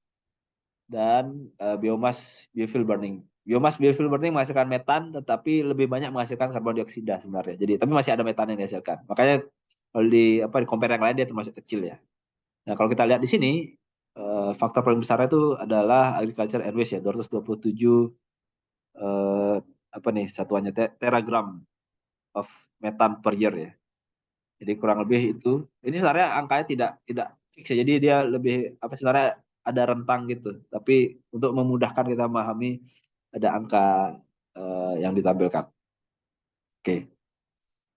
dan biofuel burning. Biofuel burning menghasilkan metan, tetapi lebih banyak menghasilkan karbon dioksida sebenarnya. Jadi, tapi masih ada metan yang dihasilkan. Makanya kalau di compare yang lain dia termasuk kecil ya. Nah, kalau kita lihat di sini faktor paling besar itu adalah agriculture and waste ya, 227 satuannya teragram of metan per year ya. Jadi kurang lebih itu. Ini sebenarnya angkanya tidak fix ya. Jadi dia lebih sebenarnya ada rentang gitu. Tapi untuk memudahkan kita memahami, ada angka yang ditampilkan. Oke.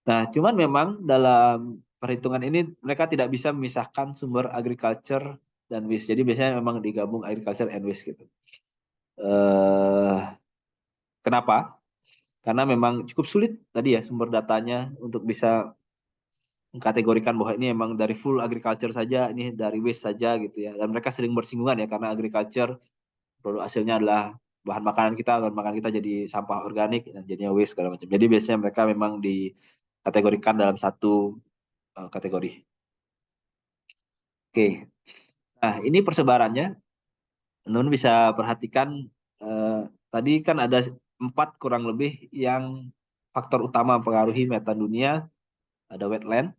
Nah, cuman memang dalam perhitungan ini mereka tidak bisa memisahkan sumber agriculture dan waste. Jadi biasanya memang digabung agriculture and waste gitu. Kenapa? Karena memang cukup sulit tadi ya sumber datanya untuk bisa mengkategorikan bahwa ini memang dari full agriculture saja, ini dari waste saja gitu ya. Dan mereka sering bersinggungan ya, karena agriculture produk hasilnya adalah bahan makanan kita jadi sampah organik dan jadinya waste segala macam. Jadi biasanya mereka memang dikategorikan dalam satu kategori. Oke. Nah, ini persebarannya. Teman-teman bisa perhatikan tadi kan ada 4 kurang lebih yang faktor utama mempengaruhi metan dunia. Ada wetland,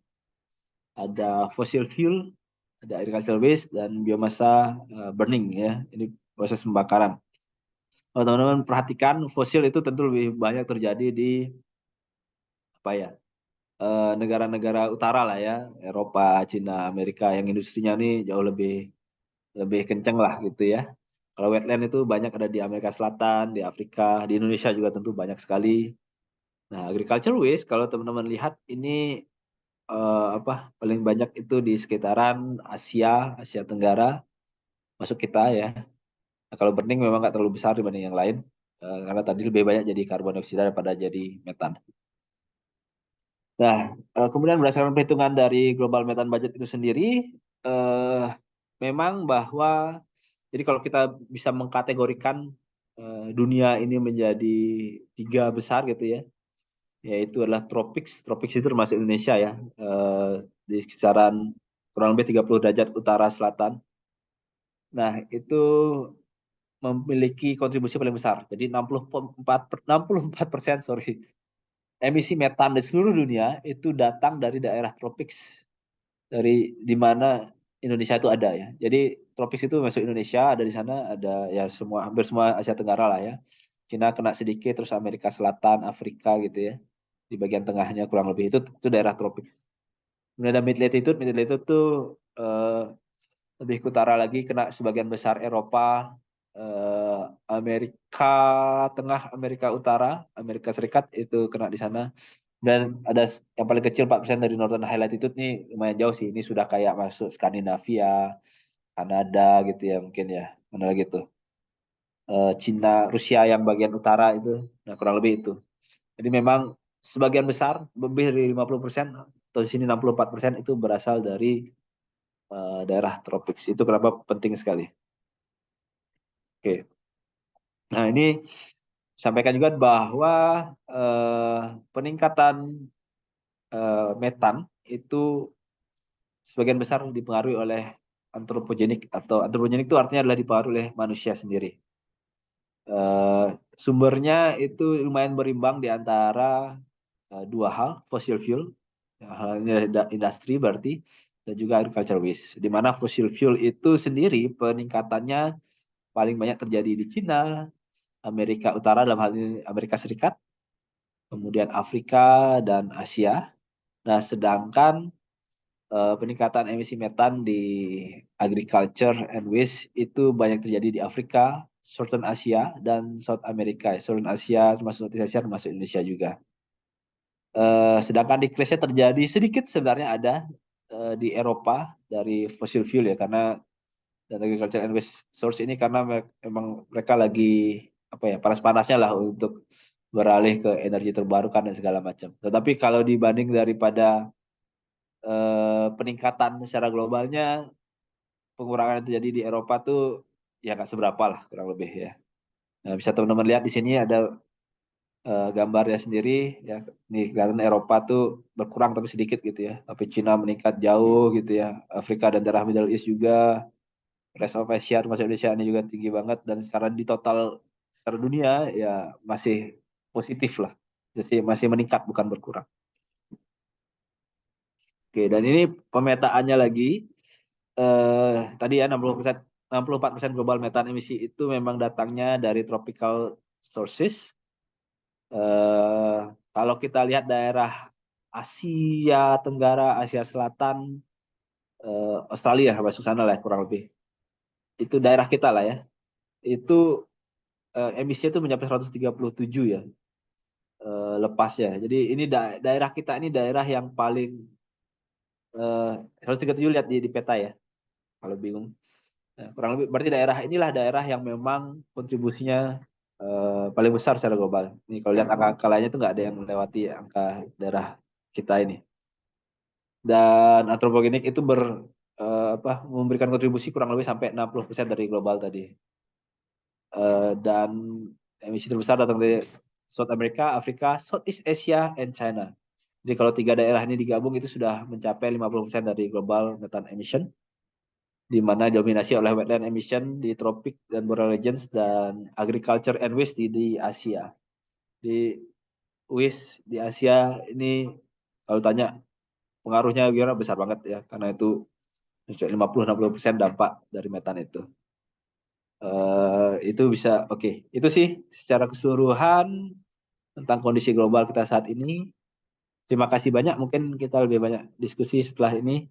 ada fossil fuel, ada agricultural waste, dan biomasa burning ya. Ini proses pembakaran. Kalau teman-teman perhatikan, fosil itu tentu lebih banyak terjadi di negara-negara utara lah ya, Eropa, Cina, Amerika, yang industrinya ini jauh lebih kenceng lah gitu ya. Kalau wetland itu banyak ada di Amerika Selatan, di Afrika, di Indonesia juga tentu banyak sekali. Nah, agriculture waste kalau teman-teman lihat ini paling banyak itu di sekitaran Asia Tenggara, masuk kita ya. Nah, kalau burning memang nggak terlalu besar dibanding yang lain, karena tadi lebih banyak jadi karbon dioksida daripada jadi metan. Nah, kemudian berdasarkan perhitungan dari Global Methane Budget itu sendiri, memang bahwa jadi kalau kita bisa mengkategorikan dunia ini menjadi 3 besar gitu ya, yaitu adalah tropics. Tropics itu termasuk Indonesia ya, di kisaran kurang lebih 30 derajat utara selatan. Nah, itu memiliki kontribusi paling besar. Jadi 64% sorry, emisi metan di seluruh dunia itu datang dari daerah tropics, dari di mana Indonesia itu ada ya. Jadi tropis itu masuk Indonesia, ada di sana, ada ya semua, hampir semua Asia Tenggara lah ya. Cina kena sedikit, terus Amerika Selatan, Afrika gitu ya. Di bagian tengahnya kurang lebih itu daerah tropis. Kemudian ada mid latitude, tuh lebih ke utara lagi, kena sebagian besar Eropa, Amerika Tengah, Amerika Utara, Amerika Serikat itu kena di sana. Dan ada yang paling kecil 4% dari Northern High Latitude nih lumayan jauh sih. Ini sudah kayak masuk Skandinavia, Kanada gitu ya mungkin ya. Mana lagi tuh? Cina, Rusia yang bagian utara itu. Nah, kurang lebih itu. Jadi memang sebagian besar, lebih dari 50%, atau di sini 64% itu berasal dari daerah tropis. Itu kenapa penting sekali. Oke. Nah, ini sampaikan juga bahwa peningkatan metan itu sebagian besar dipengaruhi oleh antropogenik, atau antropogenik itu artinya adalah dipengaruhi oleh manusia sendiri. Sumbernya itu lumayan berimbang di antara dua hal, fossil fuel, halnya industri berarti, dan juga agriculture waste. Di mana fossil fuel itu sendiri peningkatannya paling banyak terjadi di Cina, Amerika Utara dalam hal ini Amerika Serikat, kemudian Afrika dan Asia. Nah, sedangkan peningkatan emisi metan di agriculture and waste itu banyak terjadi di Afrika, Southern Asia, dan South America. Southern Asia termasuk Southeast Asia termasuk Indonesia juga. Sedangkan decrease-nya terjadi sedikit sebenarnya ada di Eropa dari fossil fuel ya, karena dan agriculture and waste source ini karena memang mereka lagi apa ya, panas-panasnya lah untuk beralih ke energi terbarukan dan segala macam. Tetapi kalau dibanding daripada peningkatan secara globalnya, pengurangan yang terjadi di Eropa tuh ya nggak seberapa lah kurang lebih ya. Nah, bisa teman-teman lihat di sini ada gambarnya sendiri ya. Nih kelihatan Eropa tuh berkurang tapi sedikit gitu ya. Tapi Cina meningkat jauh gitu ya. Afrika dan daerah Middle East juga. Rest of Asia termasuk Indonesia ini juga tinggi banget, dan secara di total secara dunia ya masih positif lah. Jadi masih meningkat bukan berkurang. Oke, dan ini pemetaannya lagi. Tadi ya 60%, 64% global metan emisi itu memang datangnya dari tropical sources. Kalau kita lihat daerah Asia Tenggara, Asia Selatan, Australia masuk sana lah kurang lebih. Itu daerah kita lah ya. Itu emisinya itu mencapai 137 ya, lepasnya. Jadi ini daerah kita ini daerah yang paling 137, lihat di peta ya. Kalau bingung. Nah, kurang lebih berarti daerah inilah daerah yang memang kontribusinya paling besar secara global. Ini kalau lihat angka-angka lainnya itu nggak ada yang melewati angka daerah kita ini. Dan antropogenik itu memberikan kontribusi kurang lebih sampai 60% dari global tadi. Dan emisi terbesar datang dari South America, Afrika, Southeast Asia, and China. Jadi kalau 3 daerah ini digabung itu sudah mencapai 50% dari global methane emission, di mana dominasi oleh wetland emission di tropik dan boreal regions, dan agriculture and waste di Asia. Di waste di Asia ini kalau tanya pengaruhnya gimana, besar banget ya, karena itu 50-60% dampak dari metan itu. Itu bisa oke. Itu sih secara keseluruhan tentang kondisi global kita saat ini. Terima kasih banyak. Mungkin kita lebih banyak diskusi setelah ini.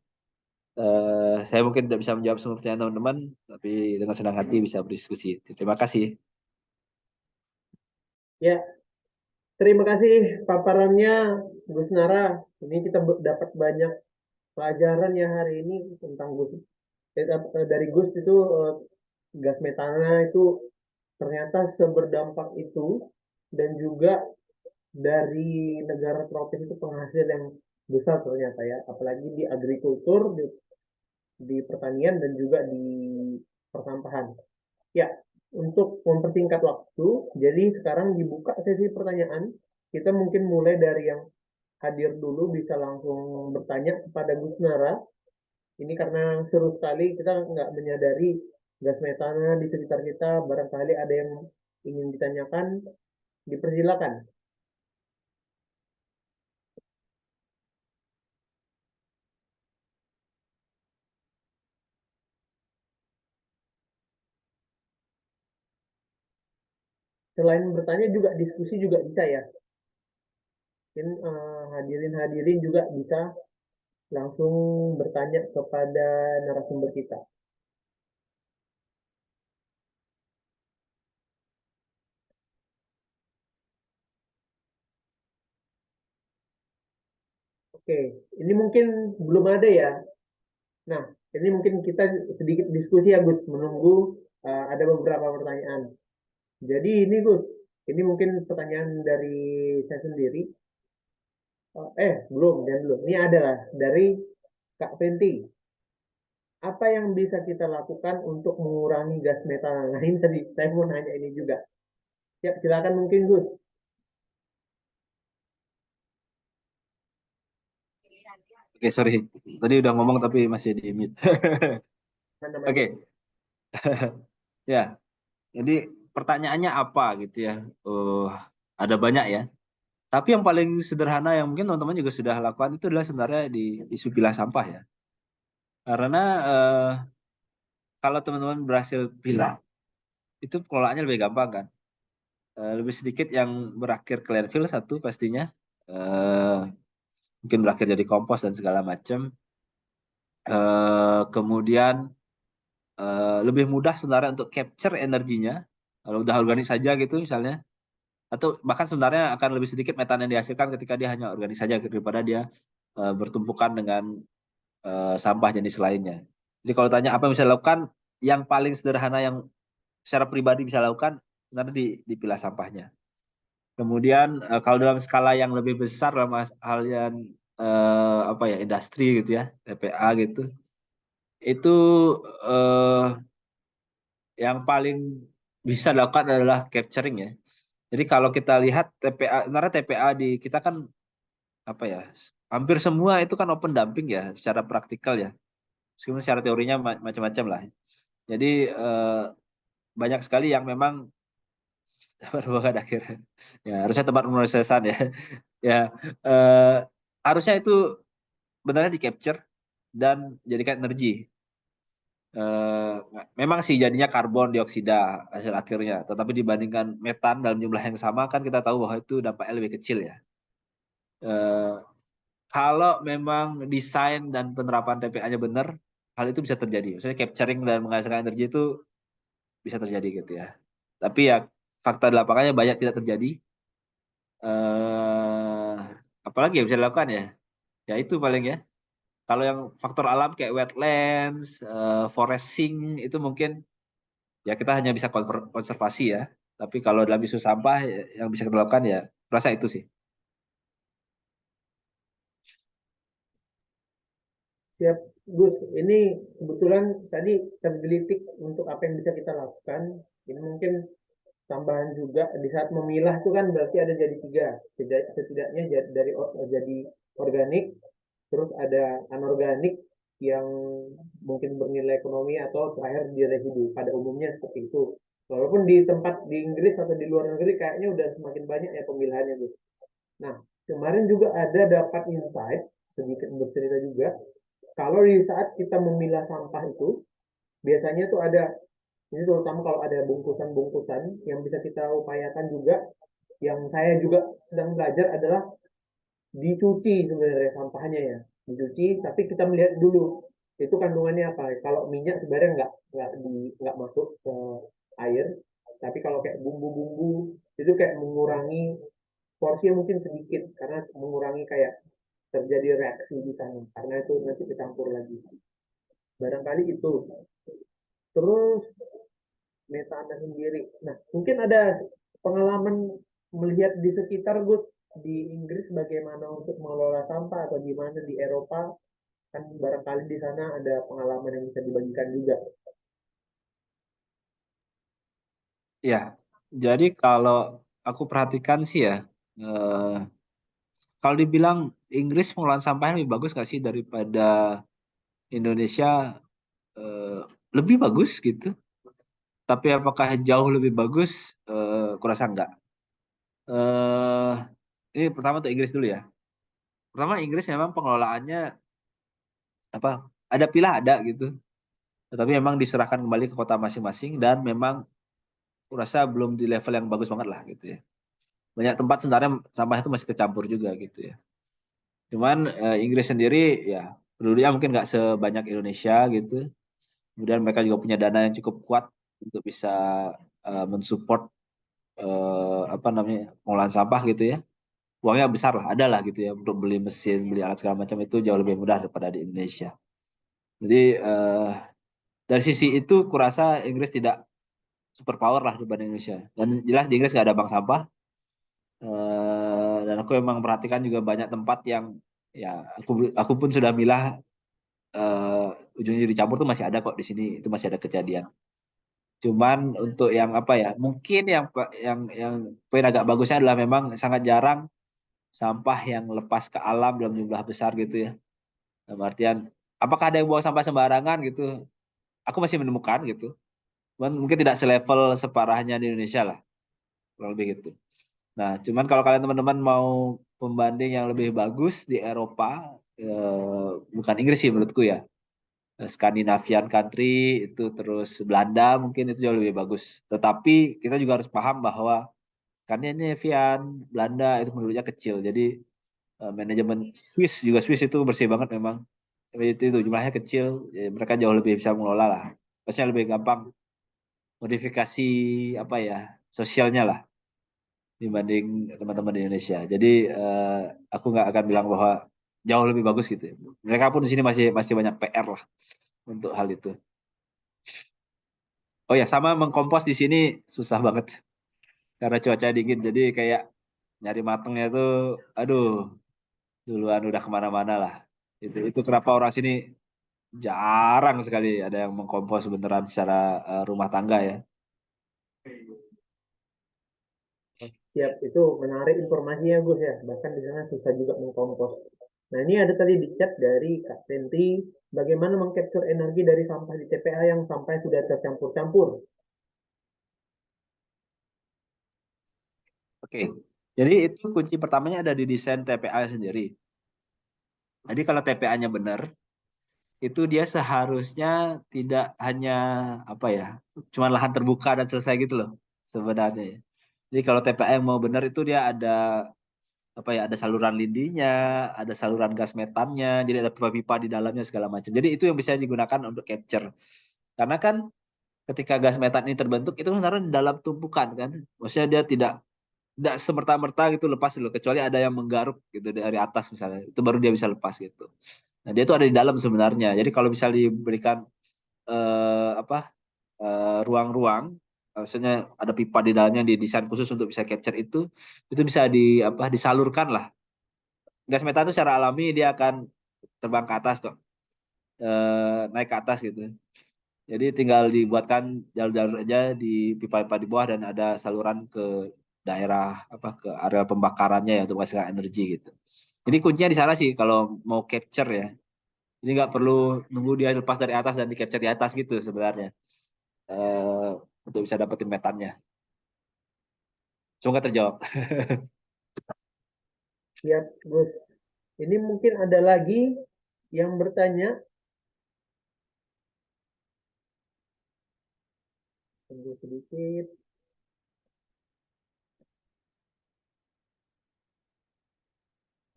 Saya mungkin tidak bisa menjawab semua pertanyaan teman-teman, tapi dengan senang hati bisa berdiskusi. Terima kasih. Ya, terima kasih paparannya Gus Nara. Ini kita dapat banyak pelajaran ya hari ini tentang Gus. Dari Gus itu gas metana itu ternyata seberdampak itu, dan juga dari negara tropis itu penghasil yang besar ternyata ya, apalagi di agrikultur, di pertanian dan juga di persampahan. Ya, untuk mempersingkat waktu, jadi sekarang dibuka sesi pertanyaan. Kita mungkin mulai dari yang hadir dulu, bisa langsung bertanya kepada Gus Nara. Ini karena seru sekali, kita nggak menyadari gas metana di sekitar kita, barangkali ada yang ingin ditanyakan, dipersilakan. Selain bertanya juga diskusi juga bisa ya. Mungkin hadirin-hadirin juga bisa langsung bertanya kepada narasumber kita. Oke, ini mungkin belum ada ya. Nah, ini mungkin kita sedikit diskusi ya Gus, menunggu ada beberapa pertanyaan. Jadi ini Gus, ini mungkin pertanyaan dari saya sendiri. Belum, dan belum. Ini adalah dari Kak Fenti. Apa yang bisa kita lakukan untuk mengurangi gas metana? Nah, ini tadi saya mau nanya ini juga. Ya, silakan mungkin Gus. Oke, sorry. Tadi udah ngomong tapi masih di mute. Mana maju. Oke, ya. Jadi pertanyaannya apa gitu ya? Ada banyak ya. Tapi yang paling sederhana yang mungkin teman-teman juga sudah lakukan itu adalah sebenarnya di isu pilah sampah ya. Karena kalau teman-teman berhasil pilah, itu pengelolaannya lebih gampang kan. Lebih sedikit yang berakhir ke landfill satu pastinya. Eh, Mungkin berakhir jadi kompos dan segala macam. Kemudian lebih mudah sebenarnya untuk capture energinya. Kalau udah organik saja gitu misalnya. Atau bahkan sebenarnya akan lebih sedikit metan yang dihasilkan ketika dia hanya organik saja daripada dia bertumpukan dengan sampah jenis lainnya. Jadi kalau tanya apa yang bisa dilakukan, yang paling sederhana yang secara pribadi bisa lakukan sebenarnya dipilah sampahnya. Kemudian kalau dalam skala yang lebih besar dalam hal yang apa ya industri gitu ya, TPA gitu, itu eh, yang paling bisa dilakukan adalah capturing ya. Jadi kalau kita lihat TPA, sebenarnya TPA di kita kan apa ya, hampir semua itu kan open dumping ya, secara praktikal ya. Meskipun secara teorinya macam-macam lah. Jadi banyak sekali yang memang bukan akhirnya. Ya, harusnya tempat pemrosesan ya. Ya, eh, harusnya itu benarnya di capture dan jadikan energi. Eh, Memang sih jadinya karbon dioksida hasil akhirnya, tetapi dibandingkan metan dalam jumlah yang sama kan kita tahu bahwa itu dampaknya lebih kecil ya. Eh, Kalau memang desain dan penerapan TPA-nya benar, hal itu bisa terjadi. Maksudnya capturing dan menghasilkan energi itu bisa terjadi gitu ya. Tapi ya fakta di lapangannya banyak tidak terjadi. Eh, Apalagi yang bisa dilakukan ya? Ya itu paling ya. Kalau yang faktor alam kayak wetlands, foresting itu mungkin ya kita hanya bisa konservasi ya. Tapi kalau dalam isu sampah yang bisa kita lakukan ya rasa itu sih. Siap, Gus. Ini kebetulan tadi tergelitik untuk apa yang bisa kita lakukan. Ini mungkin tambahan juga di saat memilah itu kan berarti ada jadi tiga. Setidaknya jadi organik, terus ada anorganik yang mungkin bernilai ekonomi atau terakhir di residu. Pada umumnya seperti itu. Walaupun di tempat di Inggris atau di luar negeri kayaknya udah semakin banyak ya pemilahannya, Gus. Nah, kemarin juga ada dapat insight, sedikit bercerita juga, kalau di saat kita memilah sampah itu, biasanya tuh ada, ini terutama kalau ada bungkusan-bungkusan yang bisa kita upayakan juga, yang saya juga sedang belajar adalah dicuci sebenarnya sampahnya ya, dicuci, tapi kita melihat dulu itu kandungannya apa. Kalau minyak sebenarnya nggak masuk ke air, tapi kalau kayak bumbu-bumbu itu kayak mengurangi porsinya mungkin sedikit karena mengurangi kayak terjadi reaksi di sana karena itu nanti dicampur lagi. Barangkali itu. Terus metana sendiri. Nah, mungkin ada pengalaman melihat di sekitar Gus. di Inggris bagaimana untuk mengelola sampah atau gimana di Eropa? Kan barangkali di sana ada pengalaman yang bisa dibagikan juga. Ya, jadi kalau aku perhatikan sih ya, eh, kalau dibilang Inggris pengelolaan sampahnya lebih bagus nggak sih daripada Indonesia? Eh, Lebih bagus gitu. Tapi apakah jauh lebih bagus? Kurasa enggak. Eh, ini pertama untuk Inggris dulu ya. Pertama Inggris memang pengelolaannya apa? Ada pilah ada gitu. Tetapi memang diserahkan kembali ke kota masing-masing dan memang kurasa belum di level yang bagus banget lah gitu ya. Banyak tempat sebenarnya sampah itu masih kecampur juga gitu ya. Cuman Inggris sendiri ya penduduknya mungkin nggak sebanyak Indonesia gitu. Kemudian mereka juga punya dana yang cukup kuat untuk bisa mensupport apa namanya pengolahan sampah gitu ya. Uangnya besar lah, ada lah gitu ya untuk beli mesin, beli alat segala macam itu jauh lebih mudah daripada di Indonesia. Jadi dari sisi itu kurasa Inggris tidak super power lah dibanding Indonesia. Dan jelas di Inggris nggak ada bank sampah. Dan aku memang perhatikan juga banyak tempat yang ya aku pun sudah milah ujungnya dicampur tuh masih ada kok di sini itu masih ada kejadian. Cuman untuk yang apa ya mungkin yang poin agak bagusnya adalah memang sangat jarang sampah yang lepas ke alam dalam jumlah besar gitu ya. Dalam artian apakah ada yang buang sampah sembarangan gitu? Aku masih menemukan gitu. Cuman mungkin tidak selevel separahnya di Indonesia lah, kurang lebih gitu. Nah, cuman kalau kalian teman-teman mau pembanding yang lebih bagus di Eropa, bukan Inggris sih menurutku ya. Scandinavian country itu terus Belanda mungkin itu jauh lebih bagus. Tetapi kita juga harus paham bahwa Scandinavian Belanda itu penduduknya kecil. Jadi manajemen Swiss itu bersih banget memang. Tapi itu jumlahnya kecil, ya mereka jauh lebih bisa mengelola lah. Pasti lebih gampang modifikasi apa ya sosialnya lah dibanding teman-teman di Indonesia. Jadi aku nggak akan bilang bahwa jauh lebih bagus gitu. Mereka pun di sini masih masih banyak PR lah untuk hal itu. Oh ya, sama mengkompos di sini susah banget karena cuaca dingin. Jadi kayak nyari matengnya tuh, aduh, duluan udah kemana-mana lah. Itu kenapa orang sini jarang sekali ada yang mengkompos beneran secara rumah tangga ya. Siap, itu menarik informasinya Gus ya. Bahkan di sana susah juga mengkompos. Nah ini ada tadi di chat dari Kak Senti, bagaimana mengcapture energi dari sampah di TPA yang sampai sudah tercampur-campur. Oke, jadi itu kunci pertamanya ada di desain TPA sendiri. Jadi kalau TPA-nya benar, itu dia seharusnya tidak hanya apa ya, cuma lahan terbuka dan selesai gitu loh sebenarnya. Jadi kalau TPA yang mau benar itu dia ada apa ya, ada saluran lindinya, ada saluran gas metannya, jadi ada pipa-pipa di dalamnya segala macam. Jadi itu yang bisa digunakan untuk capture. Karena kan ketika gas metan ini terbentuk itu sebenarnya di dalam tumpukan kan. Maksudnya dia tidak semerta-merta gitu lepas dulu kecuali ada yang menggaruk gitu dari atas misalnya. Itu baru dia bisa lepas gitu. Nah, dia itu ada di dalam sebenarnya. Jadi kalau bisa diberikan apa ruang-ruang, maksudnya ada pipa di dalamnya didesain khusus untuk bisa capture itu bisa apa disalurkan lah. Gas metan itu secara alami dia akan terbang ke atas kok, naik ke atas gitu. Jadi tinggal dibuatkan jalur-jalur aja di pipa-pipa di bawah dan ada saluran ke daerah apa ke area pembakarannya ya untuk menghasilkan energi gitu. Jadi kuncinya di sana sih kalau mau capture ya. Jadi nggak perlu nunggu dia lepas dari atas dan di capture di atas gitu sebenarnya eh, untuk bisa dapetin metannya. Semoga terjawab. Siap Gus. Ini mungkin ada lagi yang bertanya. Tunggu sedikit.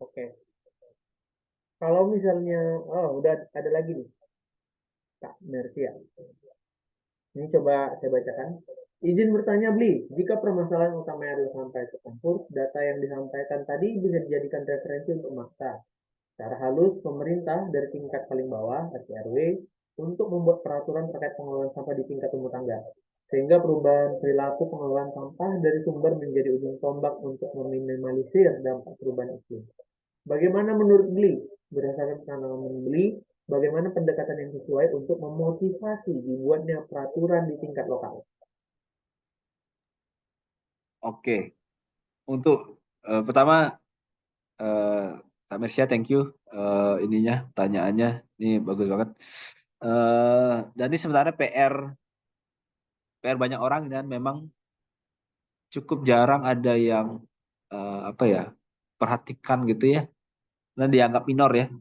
Oke. Kalau misalnya, oh udah ada lagi nih, Kak Mercia. Ini coba saya bacakan. Izin bertanya, Bli, jika permasalahan utamanya adalah sampai tercampur, data yang disampaikan tadi bisa dijadikan referensi untuk maksa. Secara halus, pemerintah dari tingkat paling bawah, RT RW, untuk membuat peraturan terkait pengelolaan sampah di tingkat rumah tangga. sehingga perubahan perilaku pengelolaan sampah dari sumber menjadi ujung tombak untuk meminimalisir dampak perubahan iklim. Bagaimana menurut Beli? Berdasarkan pengalaman Beli, bagaimana pendekatan yang sesuai untuk memotivasi dibuatnya peraturan di tingkat lokal? Oke, untuk pertama Kak Mersya, thank you ininya, pertanyaannya, ini bagus banget. Dan ini sebenarnya PR banyak orang dan memang cukup jarang ada yang apa ya, perhatikan gitu ya, dan dianggap minor ya.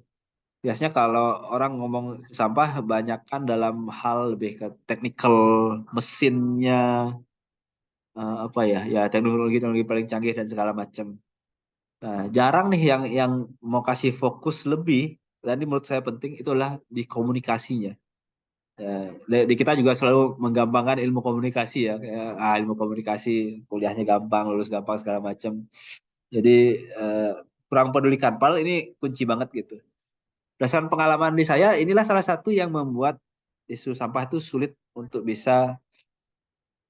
Biasanya kalau orang ngomong sampah, banyak kan dalam hal lebih ke technical, mesinnya, apa ya, ya teknologi teknologi paling canggih dan segala macam. Nah, jarang nih yang mau kasih fokus lebih, dan ini menurut saya penting, itulah di komunikasinya. Di kita juga selalu menggampangkan ilmu komunikasi ya, kayak ilmu komunikasi kuliahnya gampang, lulus gampang segala macam. Jadi kurang pedulikan. Padahal ini kunci banget gitu. Berdasarkan pengalaman di saya, inilah salah satu yang membuat isu sampah itu sulit untuk bisa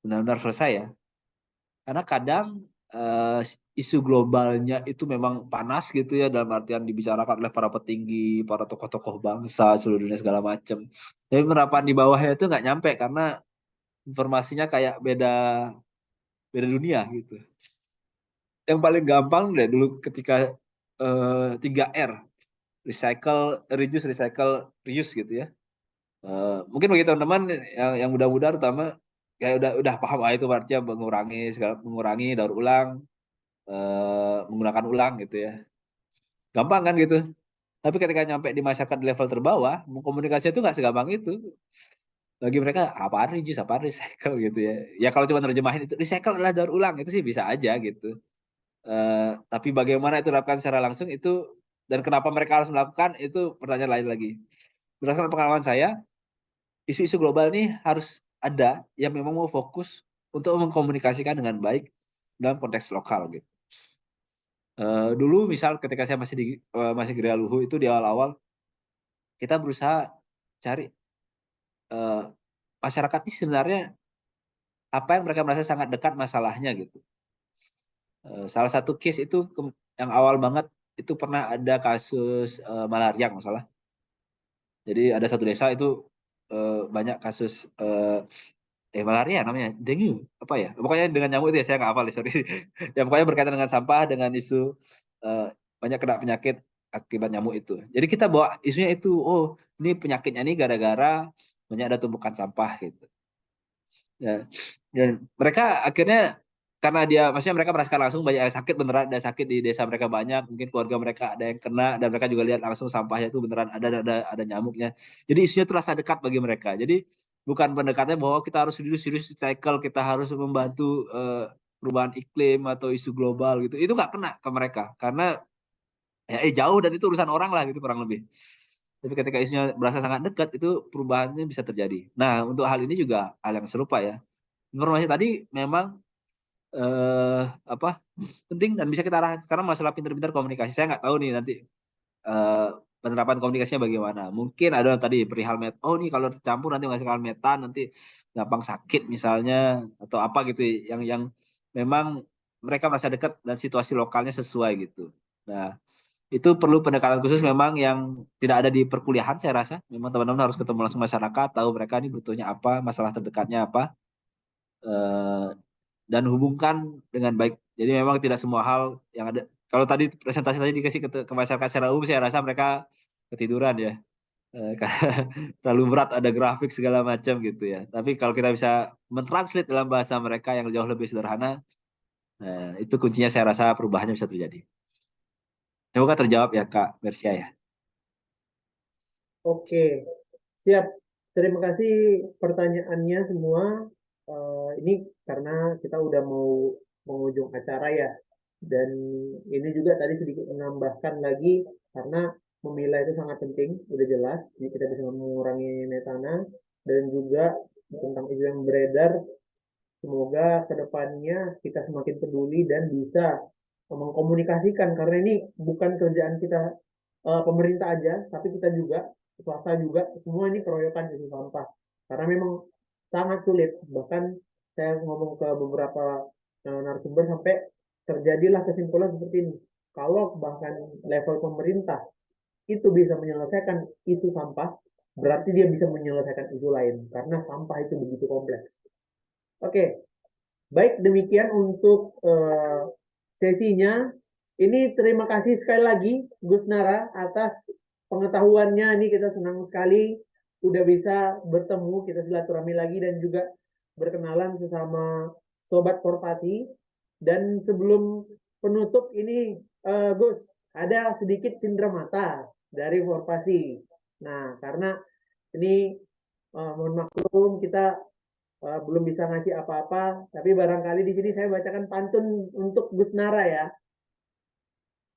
benar-benar selesai ya. Karena kadang eh, isu globalnya itu memang panas gitu ya, dalam artian dibicarakan oleh para petinggi, para tokoh-tokoh bangsa seluruh dunia segala macam. Tapi penerapan di bawahnya itu nggak nyampe karena informasinya kayak beda beda dunia gitu. Yang paling gampang deh dulu ketika 3R, recycle, reduce, recycle, reuse gitu ya. Mungkin bagi teman-teman yang muda-muda terutama kayak udah paham itu artinya mengurangi daur ulang, menggunakan ulang gitu ya. Gampang kan gitu. Tapi ketika nyampe di masyarakat di level terbawah, komunikasi itu nggak segampang itu. Bagi mereka apaan reuse, apaan recycle gitu ya. Ya kalau cuma terjemahin itu recycle adalah daur ulang, itu sih bisa aja gitu. Tapi bagaimana itu dilakukan secara langsung itu, dan kenapa mereka harus melakukan itu pertanyaan lain lagi. Berdasarkan pengalaman saya, isu-isu global ini harus ada yang memang mau fokus untuk mengkomunikasikan dengan baik dalam konteks lokal gitu. Dulu misal ketika saya masih Gria Luhu itu di awal-awal, kita berusaha cari uh, masyarakat ini sebenarnya apa yang mereka merasa sangat dekat masalahnya gitu. Salah satu case itu yang awal banget itu pernah ada kasus malaria nggak salah. Jadi ada satu desa itu banyak kasus malaria namanya, dengue apa ya? Pokoknya dengan nyamuk itu ya, saya nggak hafal, sorry. Ya pokoknya berkaitan dengan sampah, dengan isu uh, banyak kena penyakit akibat nyamuk itu. Jadi kita bawa isunya itu, oh ini penyakitnya ini gara-gara banyak ada tumpukan sampah gitu. Ya. Dan mereka akhirnya karena maksudnya mereka merasakan langsung banyak yang sakit, beneran ada sakit di desa mereka banyak, mungkin keluarga mereka ada yang kena, dan mereka juga lihat langsung sampahnya itu beneran ada nyamuknya. Jadi isunya terasa dekat bagi mereka. Jadi bukan pendekatannya bahwa kita harus serius recycle, kita harus membantu perubahan iklim atau isu global gitu. Itu nggak kena ke mereka karena ya jauh, dan itu urusan orang lah gitu kurang lebih. Tapi ketika isunya berasa sangat dekat, itu perubahannya bisa terjadi. Nah, untuk hal ini juga hal yang serupa ya. Informasi tadi memang apa penting dan bisa kita arahkan. Sekarang masalah pintar-pintar komunikasi, saya nggak tahu nih nanti eh, penerapan komunikasinya bagaimana. Mungkin ada tadi perihal oh nih kalau tercampur nanti menghasilkan metan, nanti gampang sakit misalnya, atau apa gitu yang memang mereka merasa dekat dan situasi lokalnya sesuai gitu. Nah, itu perlu pendekatan khusus memang yang tidak ada di perkuliahan, saya rasa. Memang teman-teman harus ketemu langsung masyarakat, tahu mereka ini butuhnya apa, masalah terdekatnya apa, eh, dan hubungkan dengan baik. Jadi memang tidak semua hal yang ada. Kalau tadi presentasi tadi dikasih ke masyarakat secara umum, saya rasa mereka ketiduran ya. Karena terlalu berat, ada grafik segala macam gitu ya. Tapi kalau kita bisa mentranslate dalam bahasa mereka yang jauh lebih sederhana, itu kuncinya, saya rasa perubahannya bisa terjadi. Semoga terjawab ya Kak Mercia ya. Oke, siap. Terima kasih pertanyaannya semua. Ini karena kita udah mau menghujung acara ya. Dan ini juga tadi sedikit menambahkan lagi, karena memilah itu sangat penting, udah jelas. Jadi kita bisa mengurangi metana, dan juga tentang isu yang beredar, semoga kedepannya kita semakin peduli dan bisa mengkomunikasikan, karena ini bukan kerjaan kita pemerintah aja, tapi kita juga, swasta juga, semua ini keroyokan isu sampah. Karena memang sangat sulit, bahkan saya ngomong ke beberapa narasumber sampai terjadilah kesimpulan seperti ini. Kalau bahkan level pemerintah itu bisa menyelesaikan isu sampah, berarti dia bisa menyelesaikan isu lain karena sampah itu begitu kompleks. Oke, baik demikian untuk sesinya. Ini terima kasih sekali lagi Gus Nara atas pengetahuannya. Ini kita senang sekali udah bisa bertemu, kita silaturahmi lagi dan juga berkenalan sesama sobat Korpasi. Dan sebelum penutup ini Gus, ada sedikit cindera mata dari Korpasi. Nah, karena ini mohon maklum kita belum bisa ngasih apa-apa, tapi barangkali di sini saya bacakan pantun untuk Gus Nara ya.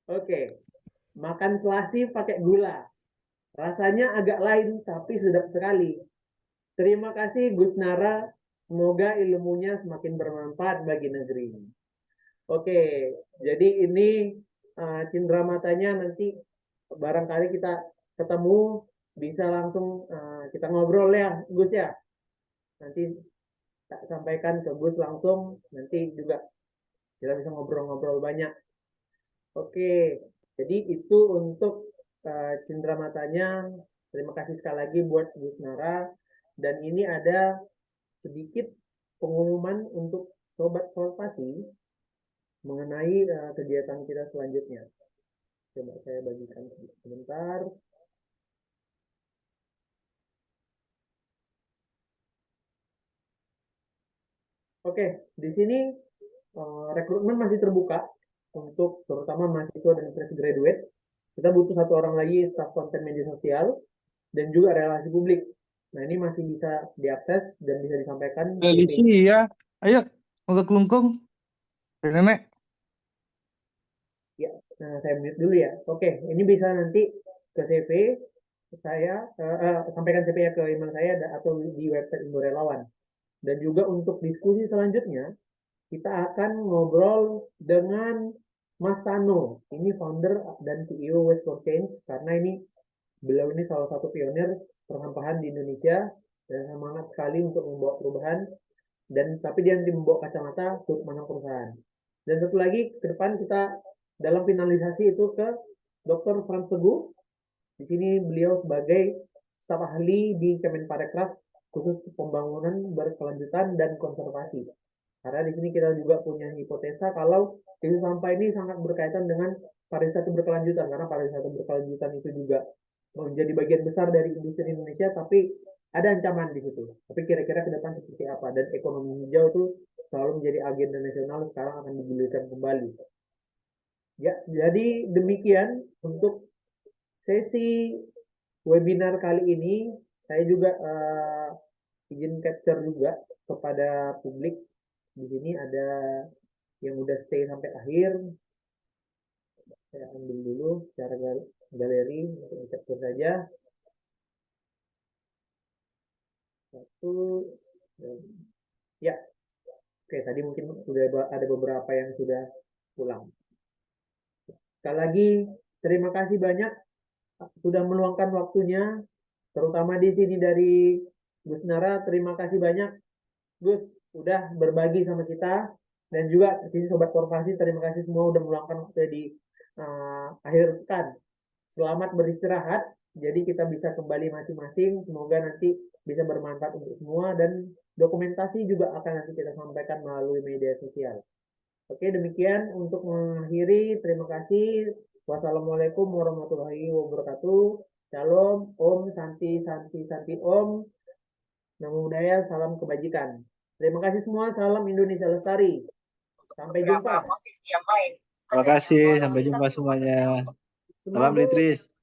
Oke, makan selasi pakai gula. Rasanya agak lain tapi sedap sekali. Terima kasih Gus Nara. Semoga ilmunya semakin bermanfaat bagi negeri. Oke, jadi ini cindera matanya nanti barangkali kita ketemu bisa langsung kita ngobrol ya Gus ya. Nanti tak sampaikan ke Gus langsung, nanti juga kita bisa ngobrol-ngobrol banyak. Oke, jadi itu untuk cindera matanya. Terima kasih sekali lagi buat Gus Nara. Dan ini ada sedikit pengumuman untuk Sobat Korpasi mengenai kegiatan kita selanjutnya. Coba saya bagikan sebentar. Oke, di sini rekrutmen masih terbuka untuk terutama mahasiswa dan fresh graduate. Kita butuh satu orang lagi staf konten media sosial dan juga relasi publik. Nah, ini masih bisa diakses dan bisa disampaikan Lisi ya. Ayo, untuk kelungkung. Nenek. Ya, saya mute dulu ya. Oke, ini bisa nanti ke CV saya sampaikan CV-nya ke email saya atau di website Indo Relawan. Dan juga untuk diskusi selanjutnya, kita akan ngobrol dengan Mas Sano. Ini founder dan CEO Waste for Change karena ini beliau ini salah satu pionir persampahan di Indonesia dan semangat sekali untuk membawa perubahan dan tapi dia nanti membawa kacamata untuk menang perusahaan. Dan satu lagi ke depan kita dalam finalisasi itu ke Dr. Frans Teguh. Di sini beliau sebagai staf ahli di Kemenparekraf khusus pembangunan berkelanjutan dan konservasi. Karena di sini kita juga punya hipotesa kalau isu sampah ini sangat berkaitan dengan pariwisata berkelanjutan karena pariwisata berkelanjutan itu juga menjadi bagian besar dari industri Indonesia, tapi ada ancaman di situ. Tapi kira-kira ke depan seperti apa? Dan ekonomi hijau itu selalu menjadi agenda nasional sekarang akan digulirkan kembali. Ya, jadi demikian untuk sesi webinar kali ini. Saya juga izin capture juga kepada publik. Di sini ada yang udah stay sampai akhir. Saya ambil dulu secara galeri untuk di capture saja. Satu, ya, oke tadi mungkin sudah ada beberapa yang sudah pulang. Sekali lagi terima kasih banyak sudah meluangkan waktunya, terutama di sini dari Gus Nara. Terima kasih banyak Gus udah berbagi sama kita dan juga di sini sobat Korpasi terima kasih semua udah meluangkan waktu di akhir pekan. Selamat beristirahat. Jadi kita bisa kembali masing-masing. Semoga nanti bisa bermanfaat untuk semua dan dokumentasi juga akan nanti kita sampaikan melalui media sosial. Oke, demikian untuk mengakhiri. Terima kasih. Wassalamualaikum warahmatullahi wabarakatuh. Shalom, Om, Santi, Santi, Santi, Om. Namo Buddhaya, salam kebajikan. Terima kasih semua. Salam Indonesia Lestari. Sampai jumpa. Terima kasih, sampai jumpa semuanya. Salam Semangat. Litris.